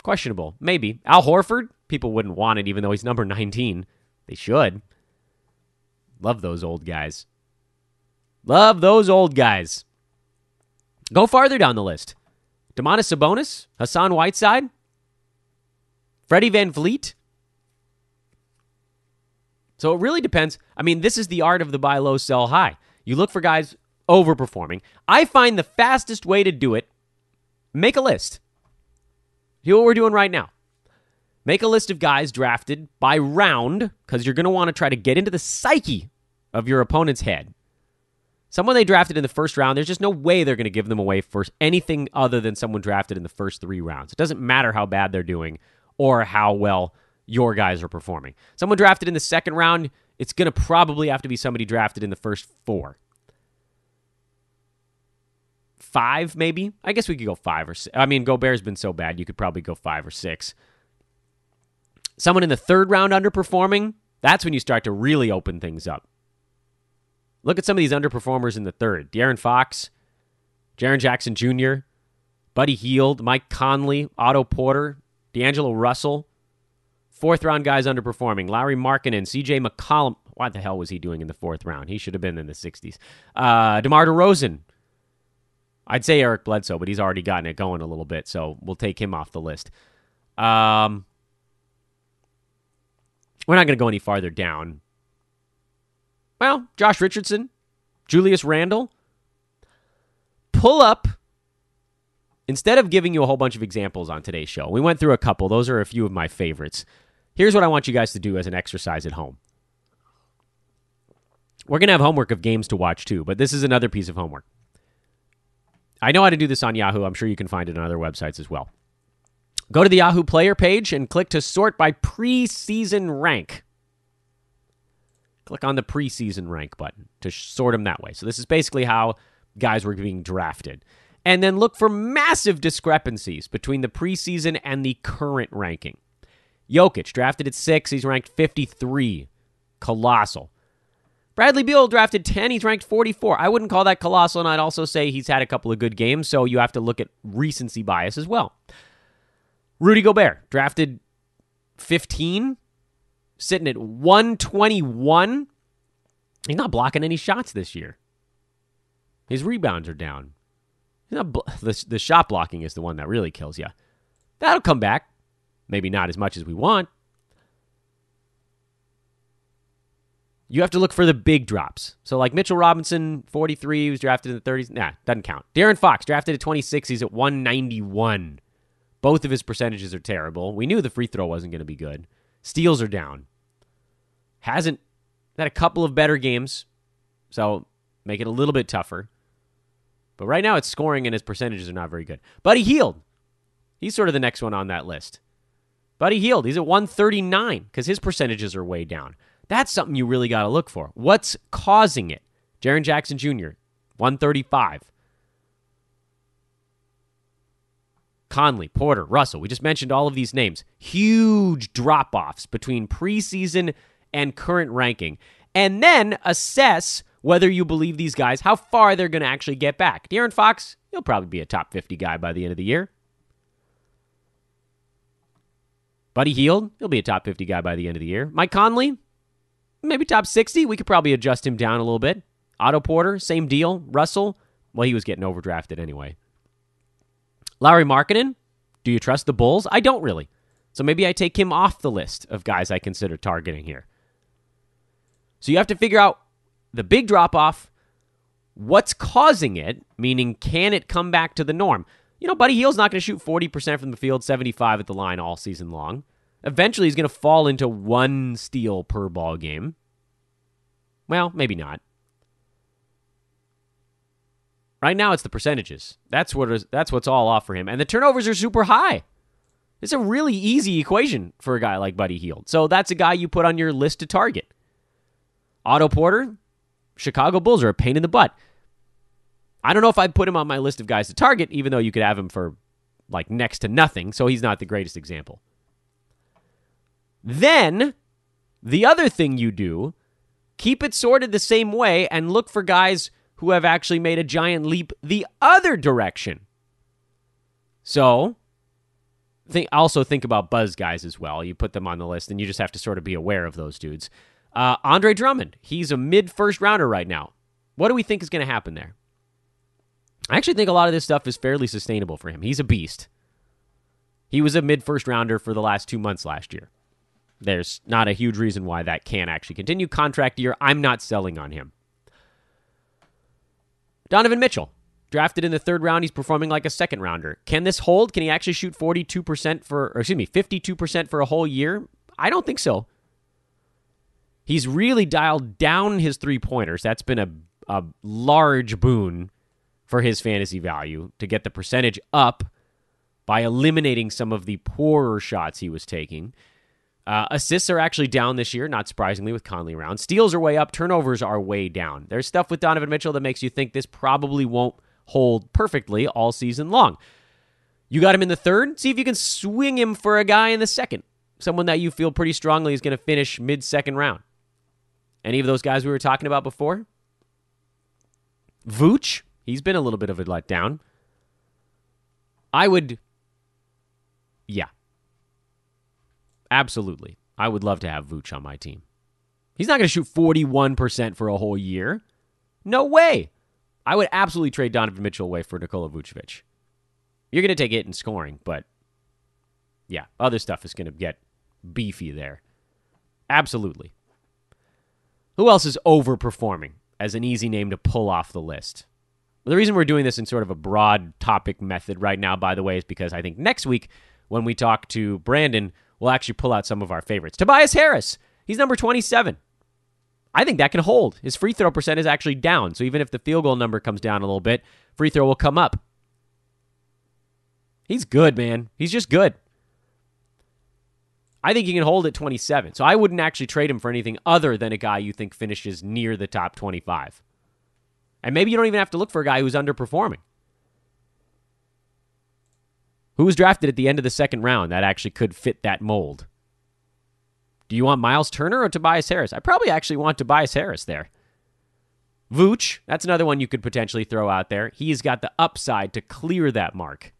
Questionable. Maybe. Al Horford? People wouldn't want it even though he's number 19. They should. Love those old guys. Love those old guys. Go farther down the list. Domantas Sabonis? Hassan Whiteside? Freddie Van Vliet? So it really depends. This is the art of the buy low, sell high. You look for guys overperforming. I find the fastest way to do it, make a list. Do what we're doing right now. Make a list of guys drafted by round because you're going to want to try to get into the psyche of your opponent's head. Someone they drafted in the 1st round, there's just no way they're going to give them away for anything other than someone drafted in the first 3 rounds. It doesn't matter how bad they're doing or how well your guys are performing. Someone drafted in the 2nd round, it's going to probably have to be somebody drafted in the first 4. 5, maybe? I guess we could go 5 or 6. Gobert's been so bad, you could probably go 5 or 6. Someone in the 3rd round underperforming, that's when you start to really open things up. Look at some of these underperformers in the 3rd. De'Aaron Fox, Jaren Jackson Jr., Buddy Hield, Mike Conley, Otto Porter, D'Angelo Russell. 4th round guys underperforming. Larry Markkinen, CJ McCollum. What the hell was he doing in the 4th round? He should have been in the 60s. DeMar DeRozan. I'd say Eric Bledsoe, but he's already gotten it going a little bit, so we'll take him off the list. We're not going to go any farther down. Well, Josh Richardson, Julius Randle. Pull up, instead of giving you a whole bunch of examples on today's show, we went through a couple. Those are a few of my favorites. Here's what I want you guys to do as an exercise at home. We're going to have homework of games to watch too, but this is another piece of homework. I know how to do this on Yahoo. I'm sure you can find it on other websites as well. Go to the Yahoo player page and click to sort by preseason rank. Click on the preseason rank button to sort them that way. So this is basically how guys were being drafted. And then look for massive discrepancies between the preseason and the current ranking. Jokic, drafted at 6, he's ranked 53. Colossal. Bradley Beal drafted 10, he's ranked 44. I wouldn't call that colossal, and I'd also say he's had a couple of good games, so you have to look at recency bias as well. Rudy Gobert, drafted 15, sitting at 121. He's not blocking any shots this year. His rebounds are down. The shot blocking is the one that really kills you. That'll come back. Maybe not as much as we want. You have to look for the big drops. So like Mitchell Robinson, 43, he was drafted in the 30s. Nah, doesn't count. De'Aaron Fox, drafted at 26, he's at 191. Both of his percentages are terrible. We knew the free throw wasn't going to be good. Steals are down. Hasn't had a couple of better games, so make it a little bit tougher. But right now it's scoring and his percentages are not very good. Buddy Hield, he's sort of the next one on that list. Buddy Hield, he's at 139 because his percentages are way down. That's something you really got to look for. What's causing it? Jaren Jackson Jr., 135. Conley, Porter, Russell. We just mentioned all of these names. Huge drop-offs between preseason and current ranking. And then assess whether you believe these guys, how far they're going to actually get back. De'Aaron Fox, he'll probably be a top 50 guy by the end of the year. Buddy Hield, he'll be a top 50 guy by the end of the year. Mike Conley, maybe top 60. We could probably adjust him down a little bit. Otto Porter, same deal. Russell, well, he was getting overdrafted anyway. Lauri Markkanen, do you trust the Bulls? I don't really. So maybe I take him off the list of guys I consider targeting here. So you have to figure out the big drop-off, what's causing it, meaning can it come back to the norm? You know, Buddy Hield's not going to shoot 40% from the field, 75 at the line all season long. Eventually, he's going to fall into 1 steal per ball game. Well, maybe not. Right now, it's the percentages. That's what's all off for him. And the turnovers are super high. It's a really easy equation for a guy like Buddy Hield. So that's a guy you put on your list to target. Otto Porter, Chicago Bulls are a pain in the butt. I don't know if I'd put him on my list of guys to target, even though you could have him for like next to nothing, so he's not the greatest example. Then, the other thing you do, keep it sorted the same way and look for guys who have actually made a giant leap the other direction. So, also think about buzz guys as well. You put them on the list, and you just have to sort of be aware of those dudes. Andre Drummond, he's a mid-first rounder right now. What do we think is going to happen there? I actually think a lot of this stuff is fairly sustainable for him. He's a beast. He was a mid-first rounder for the last 2 months last year. There's not a huge reason why that can't actually continue. Contract year, I'm not selling on him. Donovan Mitchell, drafted in the 3rd round, he's performing like a 2nd rounder. Can this hold? Can he actually shoot 52% 52% for a whole year? I don't think so. He's really dialed down his 3-pointers. That's been a large boon for his fantasy value to get the percentage up by eliminating some of the poorer shots he was taking. Assists are actually down this year, not surprisingly, with Conley around. Steals are way up. Turnovers are way down. There's stuff with Donovan Mitchell that makes you think this probably won't hold perfectly all season long. You got him in the 3rd. See if you can swing him for a guy in the 2nd. Someone that you feel pretty strongly is going to finish mid-2nd round. Any of those guys we were talking about before? Vooch, he's been a little bit of a letdown. Yeah. Absolutely. I would love to have Vooch on my team. He's not going to shoot 41% for a whole year. No way. I would absolutely trade Donovan Mitchell away for Nikola Vucevic. You're going to take it in scoring, but yeah, other stuff is going to get beefy there. Absolutely. Who else is overperforming as an easy name to pull off the list? Well, the reason we're doing this in sort of a broad topic method right now, by the way, is because I think next week when we talk to Brandon, we'll actually pull out some of our favorites. Tobias Harris, he's number 27. I think that can hold. His free throw percent is actually down. So even if the field goal number comes down a little bit, free throw will come up. He's good, man. He's just good. I think he can hold at 27. So I wouldn't actually trade him for anything other than a guy you think finishes near the top 25. And maybe you don't even have to look for a guy who's underperforming. Who was drafted at the end of the second round that actually could fit that mold? Do you want Miles Turner or Tobias Harris? I probably actually want Tobias Harris there. Vooch, that's another one you could potentially throw out there. He's got the upside to clear that mark.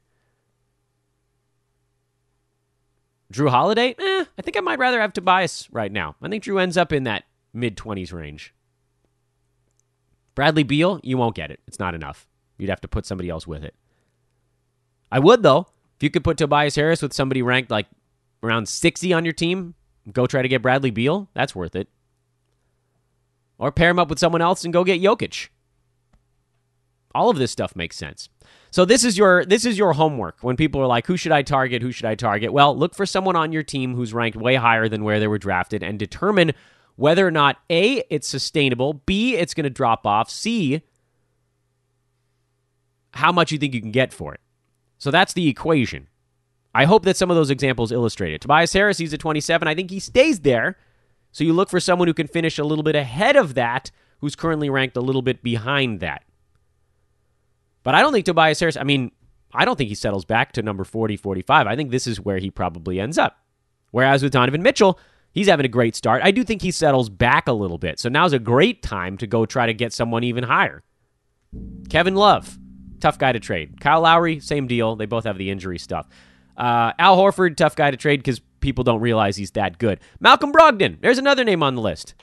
Drew Holiday? I think I might rather have Tobias right now. I think Drew ends up in that mid-20s range. Bradley Beal, you won't get it. It's not enough. You'd have to put somebody else with it. I would, though. If you could put Tobias Harris with somebody ranked like around 60 on your team, go try to get Bradley Beal, that's worth it. Or pair him up with someone else and go get Jokic. All of this stuff makes sense. So this is your homework. When people are like, who should I target? Who should I target? Well, look for someone on your team who's ranked way higher than where they were drafted and determine whether or not A, it's sustainable, B, it's going to drop off, C, how much you think you can get for it. So that's the equation. I hope that some of those examples illustrate it. Tobias Harris, he's at 27. I think he stays there. So you look for someone who can finish a little bit ahead of that, who's currently ranked a little bit behind that. But I don't think Tobias Harris, I don't think he settles back to number 40, 45. I think this is where he probably ends up. Whereas with Donovan Mitchell, he's having a great start. I do think he settles back a little bit. So now's a great time to go try to get someone even higher. Kevin Love, tough guy to trade. Kyle Lowry, same deal. They both have the injury stuff. Al Horford, tough guy to trade because people don't realize he's that good. Malcolm Brogdon, there's another name on the list.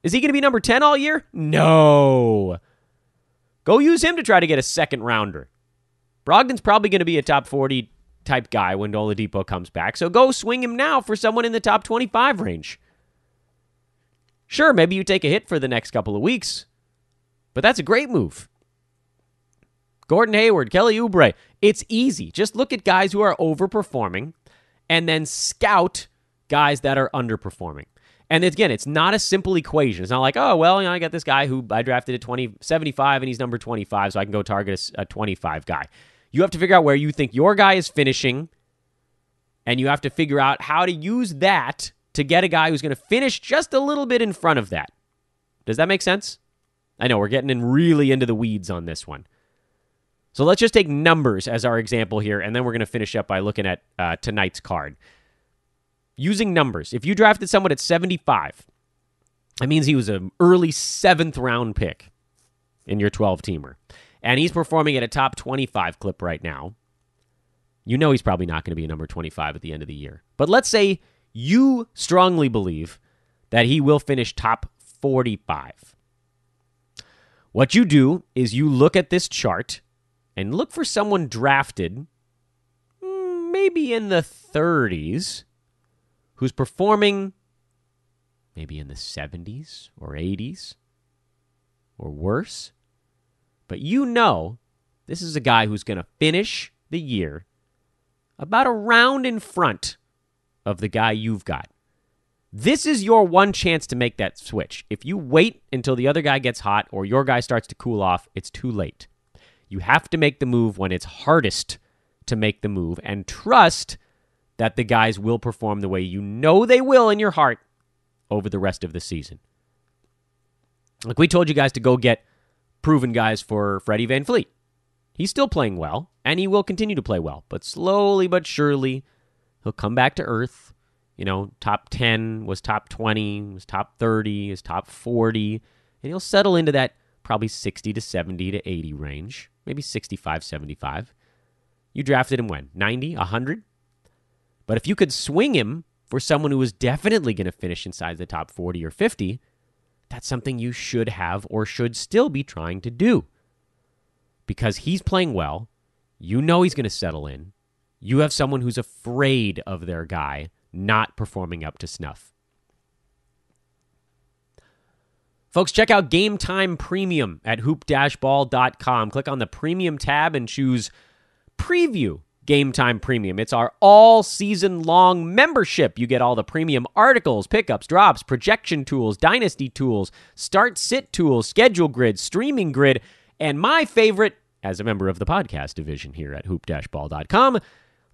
Is he going to be number 10 all year? No. Go use him to try to get a second rounder. Brogdon's probably going to be a top 40 type guy when Oladipo comes back, so go swing him now for someone in the top 25 range. Sure, maybe you take a hit for the next couple of weeks, but that's a great move. Gordon Hayward, Kelly Oubre, it's easy. Just look at guys who are overperforming and then scout guys that are underperforming. And again, it's not a simple equation. It's not like, oh, well, I got this guy who I drafted at 75 and he's number 25, so I can go target a 25 guy. You have to figure out where you think your guy is finishing, and you have to figure out how to use that to get a guy who's going to finish just a little bit in front of that. Does that make sense? I know we're getting in really into the weeds on this one. So let's just take numbers as our example here, and then we're going to finish up by looking at tonight's card. Using numbers, if you drafted someone at 75, that means he was an early 7th round pick in your 12-teamer. And he's performing at a top 25 clip right now. You know he's probably not going to be a number 25 at the end of the year. But let's say you strongly believe that he will finish top 45. What you do is you look at this chart and look for someone drafted maybe in the 30s who's performing maybe in the 70s or 80s or worse. But you know this is a guy who's going to finish the year about a round in front of the guy you've got. This is your one chance to make that switch. If you wait until the other guy gets hot or your guy starts to cool off, it's too late. You have to make the move when it's hardest to make the move and trust that the guys will perform the way you know they will in your heart over the rest of the season. Like we told you guys to go get proven guys for Freddie VanVleet. He's still playing well, and he will continue to play well. But slowly but surely, he'll come back to earth. Top 10, was top 20, was top 30, is top 40. And he'll settle into that probably 60 to 70 to 80 range. Maybe 65, 75. You drafted him when? 90, 100? But if you could swing him for someone who is definitely going to finish inside the top 40 or 50, that's something you should have or should still be trying to do. Because he's playing well. You know he's going to settle in. You have someone who's afraid of their guy not performing up to snuff. Folks, check out Game Time Premium at hoop-ball.com. Click on the Premium tab and choose Preview Game Time Premium. It's our all-season-long membership. You get all the premium articles, pickups, drops, projection tools, dynasty tools, start-sit tools, schedule grid, streaming grid, and my favorite, as a member of the podcast division here at hoop-ball.com,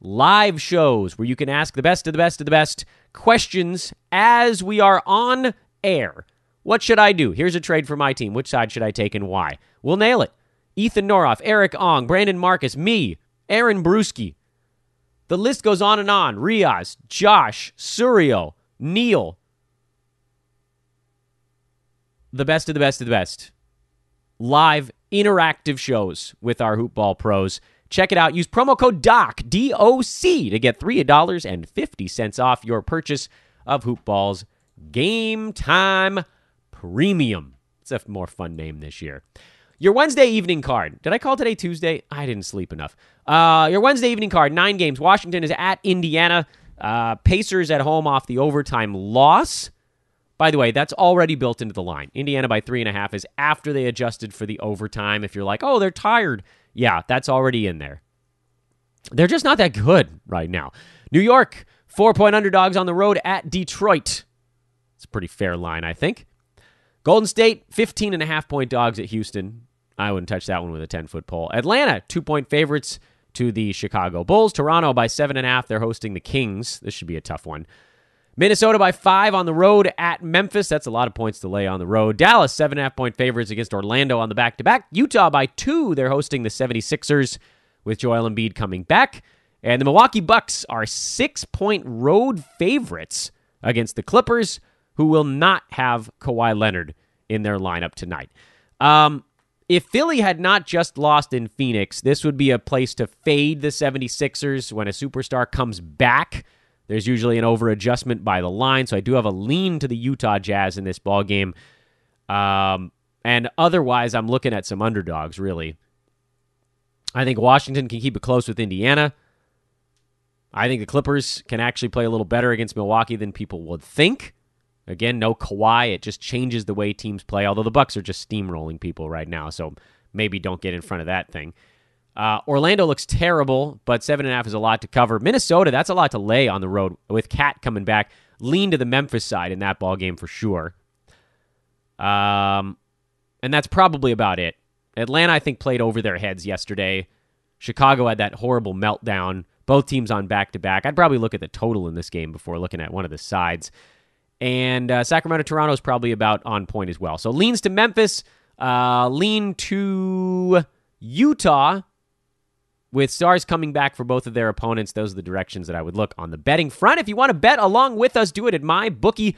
live shows where you can ask the best of the best of the best questions as we are on air. What should I do? Here's a trade for my team. Which side should I take and why? We'll nail it. Ethan Noroff, Eric Ong, Brandon Marcus, me, Aaron Bruschi. The list goes on and on. Riaz, Josh, Suryo, Neil. The best of the best of the best. Live, interactive shows with our Hoopball pros. Check it out. Use promo code DOC, D-O-C, to get $3.50 off your purchase of Hoopball's Game Time Premium. It's a more fun name this year. Your Wednesday evening card. Did I call today Tuesday? I didn't sleep enough. Your Wednesday evening card, 9 games. Washington is at Indiana. Pacers at home off the overtime loss. By the way, that's already built into the line. Indiana by 3.5 is after they adjusted for the overtime. If you're like, oh, they're tired. Yeah, that's already in there. They're just not that good right now. New York, 4-point underdogs on the road at Detroit. It's a pretty fair line, I think. Golden State, 15.5-point dogs at Houston. I wouldn't touch that one with a 10-foot pole. Atlanta, 2-point favorites to the Chicago Bulls. Toronto by 7.5. They're hosting the Kings. This should be a tough one. Minnesota by 5 on the road at Memphis. That's a lot of points to lay on the road. Dallas, 7.5-point favorites against Orlando on the back-to-back. Utah by 2. They're hosting the 76ers with Joel Embiid coming back. And the Milwaukee Bucks are 6-point road favorites against the Clippers, who will not have Kawhi Leonard in their lineup tonight. If Philly had not just lost in Phoenix, this would be a place to fade the 76ers when a superstar comes back. There's usually an over-adjustment by the line, so I do have a lean to the Utah Jazz in this ballgame. And otherwise, I'm looking at some underdogs, really. I think Washington can keep it close with Indiana. I think the Clippers can actually play a little better against Milwaukee than people would think. Again, no Kawhi. It just changes the way teams play, although the Bucks are just steamrolling people right now, so maybe don't get in front of that thing. Orlando looks terrible, but 7.5 is a lot to cover. Minnesota, that's a lot to lay on the road with Cat coming back. Lean to the Memphis side in that ballgame for sure. And that's probably about it. Atlanta, I think, played over their heads yesterday. Chicago had that horrible meltdown. Both teams on back-to-back. I'd probably look at the total in this game before looking at one of the sides. And Sacramento-Toronto is probably about on point as well. So leans to Memphis, lean to Utah, with stars coming back for both of their opponents. Those are the directions that I would look on the betting front. If you want to bet along with us, do it at mybookie.ag.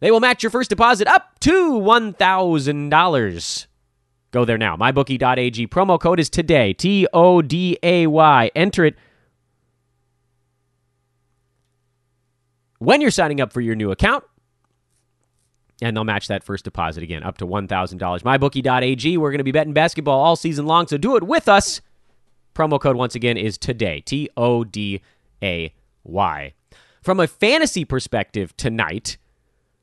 They will match your first deposit up to $1,000. Go there now. mybookie.ag. Promo code is today. TODAY. Enter it when you're signing up for your new account, and they'll match that first deposit again, up to $1,000. MyBookie.ag, we're going to be betting basketball all season long, so do it with us. Promo code, once again, is today, TODAY. From a fantasy perspective tonight,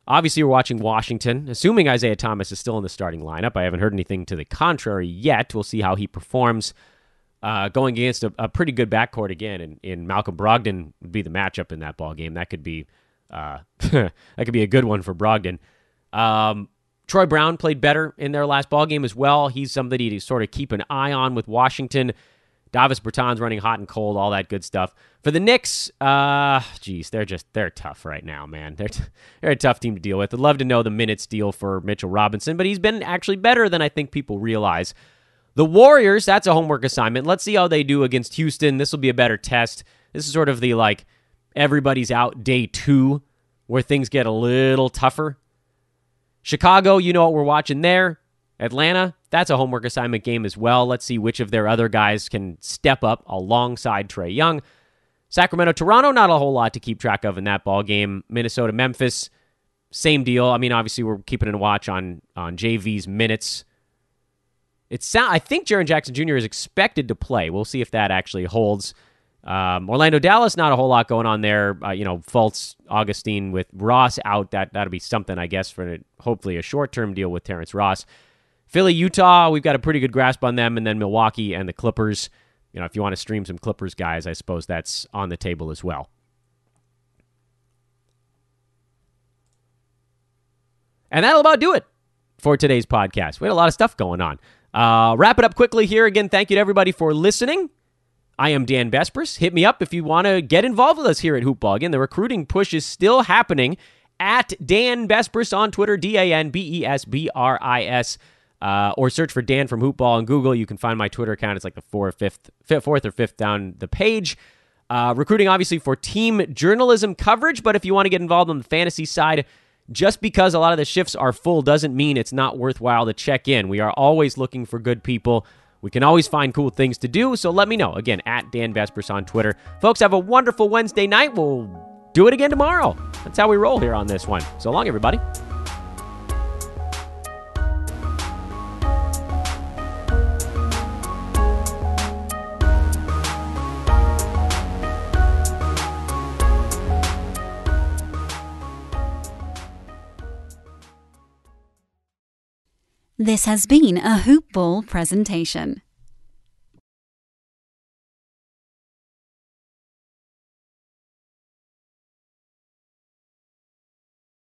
obviously we're watching Washington, assuming Isaiah Thomas is still in the starting lineup. I haven't heard anything to the contrary yet. We'll see how he performs. Going against a pretty good backcourt again, in Malcolm Brogdon would be the matchup in that ball game. That could be that could be a good one for Brogdon. Troy Brown played better in their last ball game as well. He's somebody to sort of keep an eye on with Washington. Davis Bertans running hot and cold, all that good stuff. For the Knicks, they're tough right now, man. They're a tough team to deal with. I'd love to know the minutes deal for Mitchell Robinson, but he's been actually better than I think people realize. The Warriors, that's a homework assignment. Let's see how they do against Houston. This will be a better test. This is sort of the, everybody's out day 2 where things get a little tougher. Chicago, you know what we're watching there. Atlanta, that's a homework assignment game as well. Let's see which of their other guys can step up alongside Trae Young. Sacramento, Toronto, not a whole lot to keep track of in that ball game. Minnesota, Memphis, same deal. I mean, obviously we're keeping a watch on JV's minutes. I think Jaren Jackson Jr. is expected to play. We'll see if that actually holds. Orlando, Dallas, not a whole lot going on there. Fultz, Augustine with Ross out. That'll be something, I guess, for hopefully a short-term deal with Terrence Ross. Philly, Utah, we've got a pretty good grasp on them, and then Milwaukee and the Clippers. If you want to stream some Clippers guys, I suppose that's on the table as well. And that'll about do it for today's podcast. We had a lot of stuff going on. Wrap it up quickly here. Again, thank you to everybody for listening. I am Dan Besbris. Hit me up if you want to get involved with us here at Hoopball. Again, the recruiting push is still happening at Dan Besbris on Twitter, DanBesbris, or search for Dan from Hoopball on Google. You can find my Twitter account. It's like the fourth or fifth down the page. Recruiting, obviously, for team journalism coverage, but if you want to get involved on the fantasy side, just because a lot of the shifts are full doesn't mean it's not worthwhile to check in. We are always looking for good people. We can always find cool things to do, so let me know. Again, at Dan Besbris on Twitter. Folks, have a wonderful Wednesday night. We'll do it again tomorrow. That's how we roll here on this one. So long, everybody. This has been a Hoopball presentation.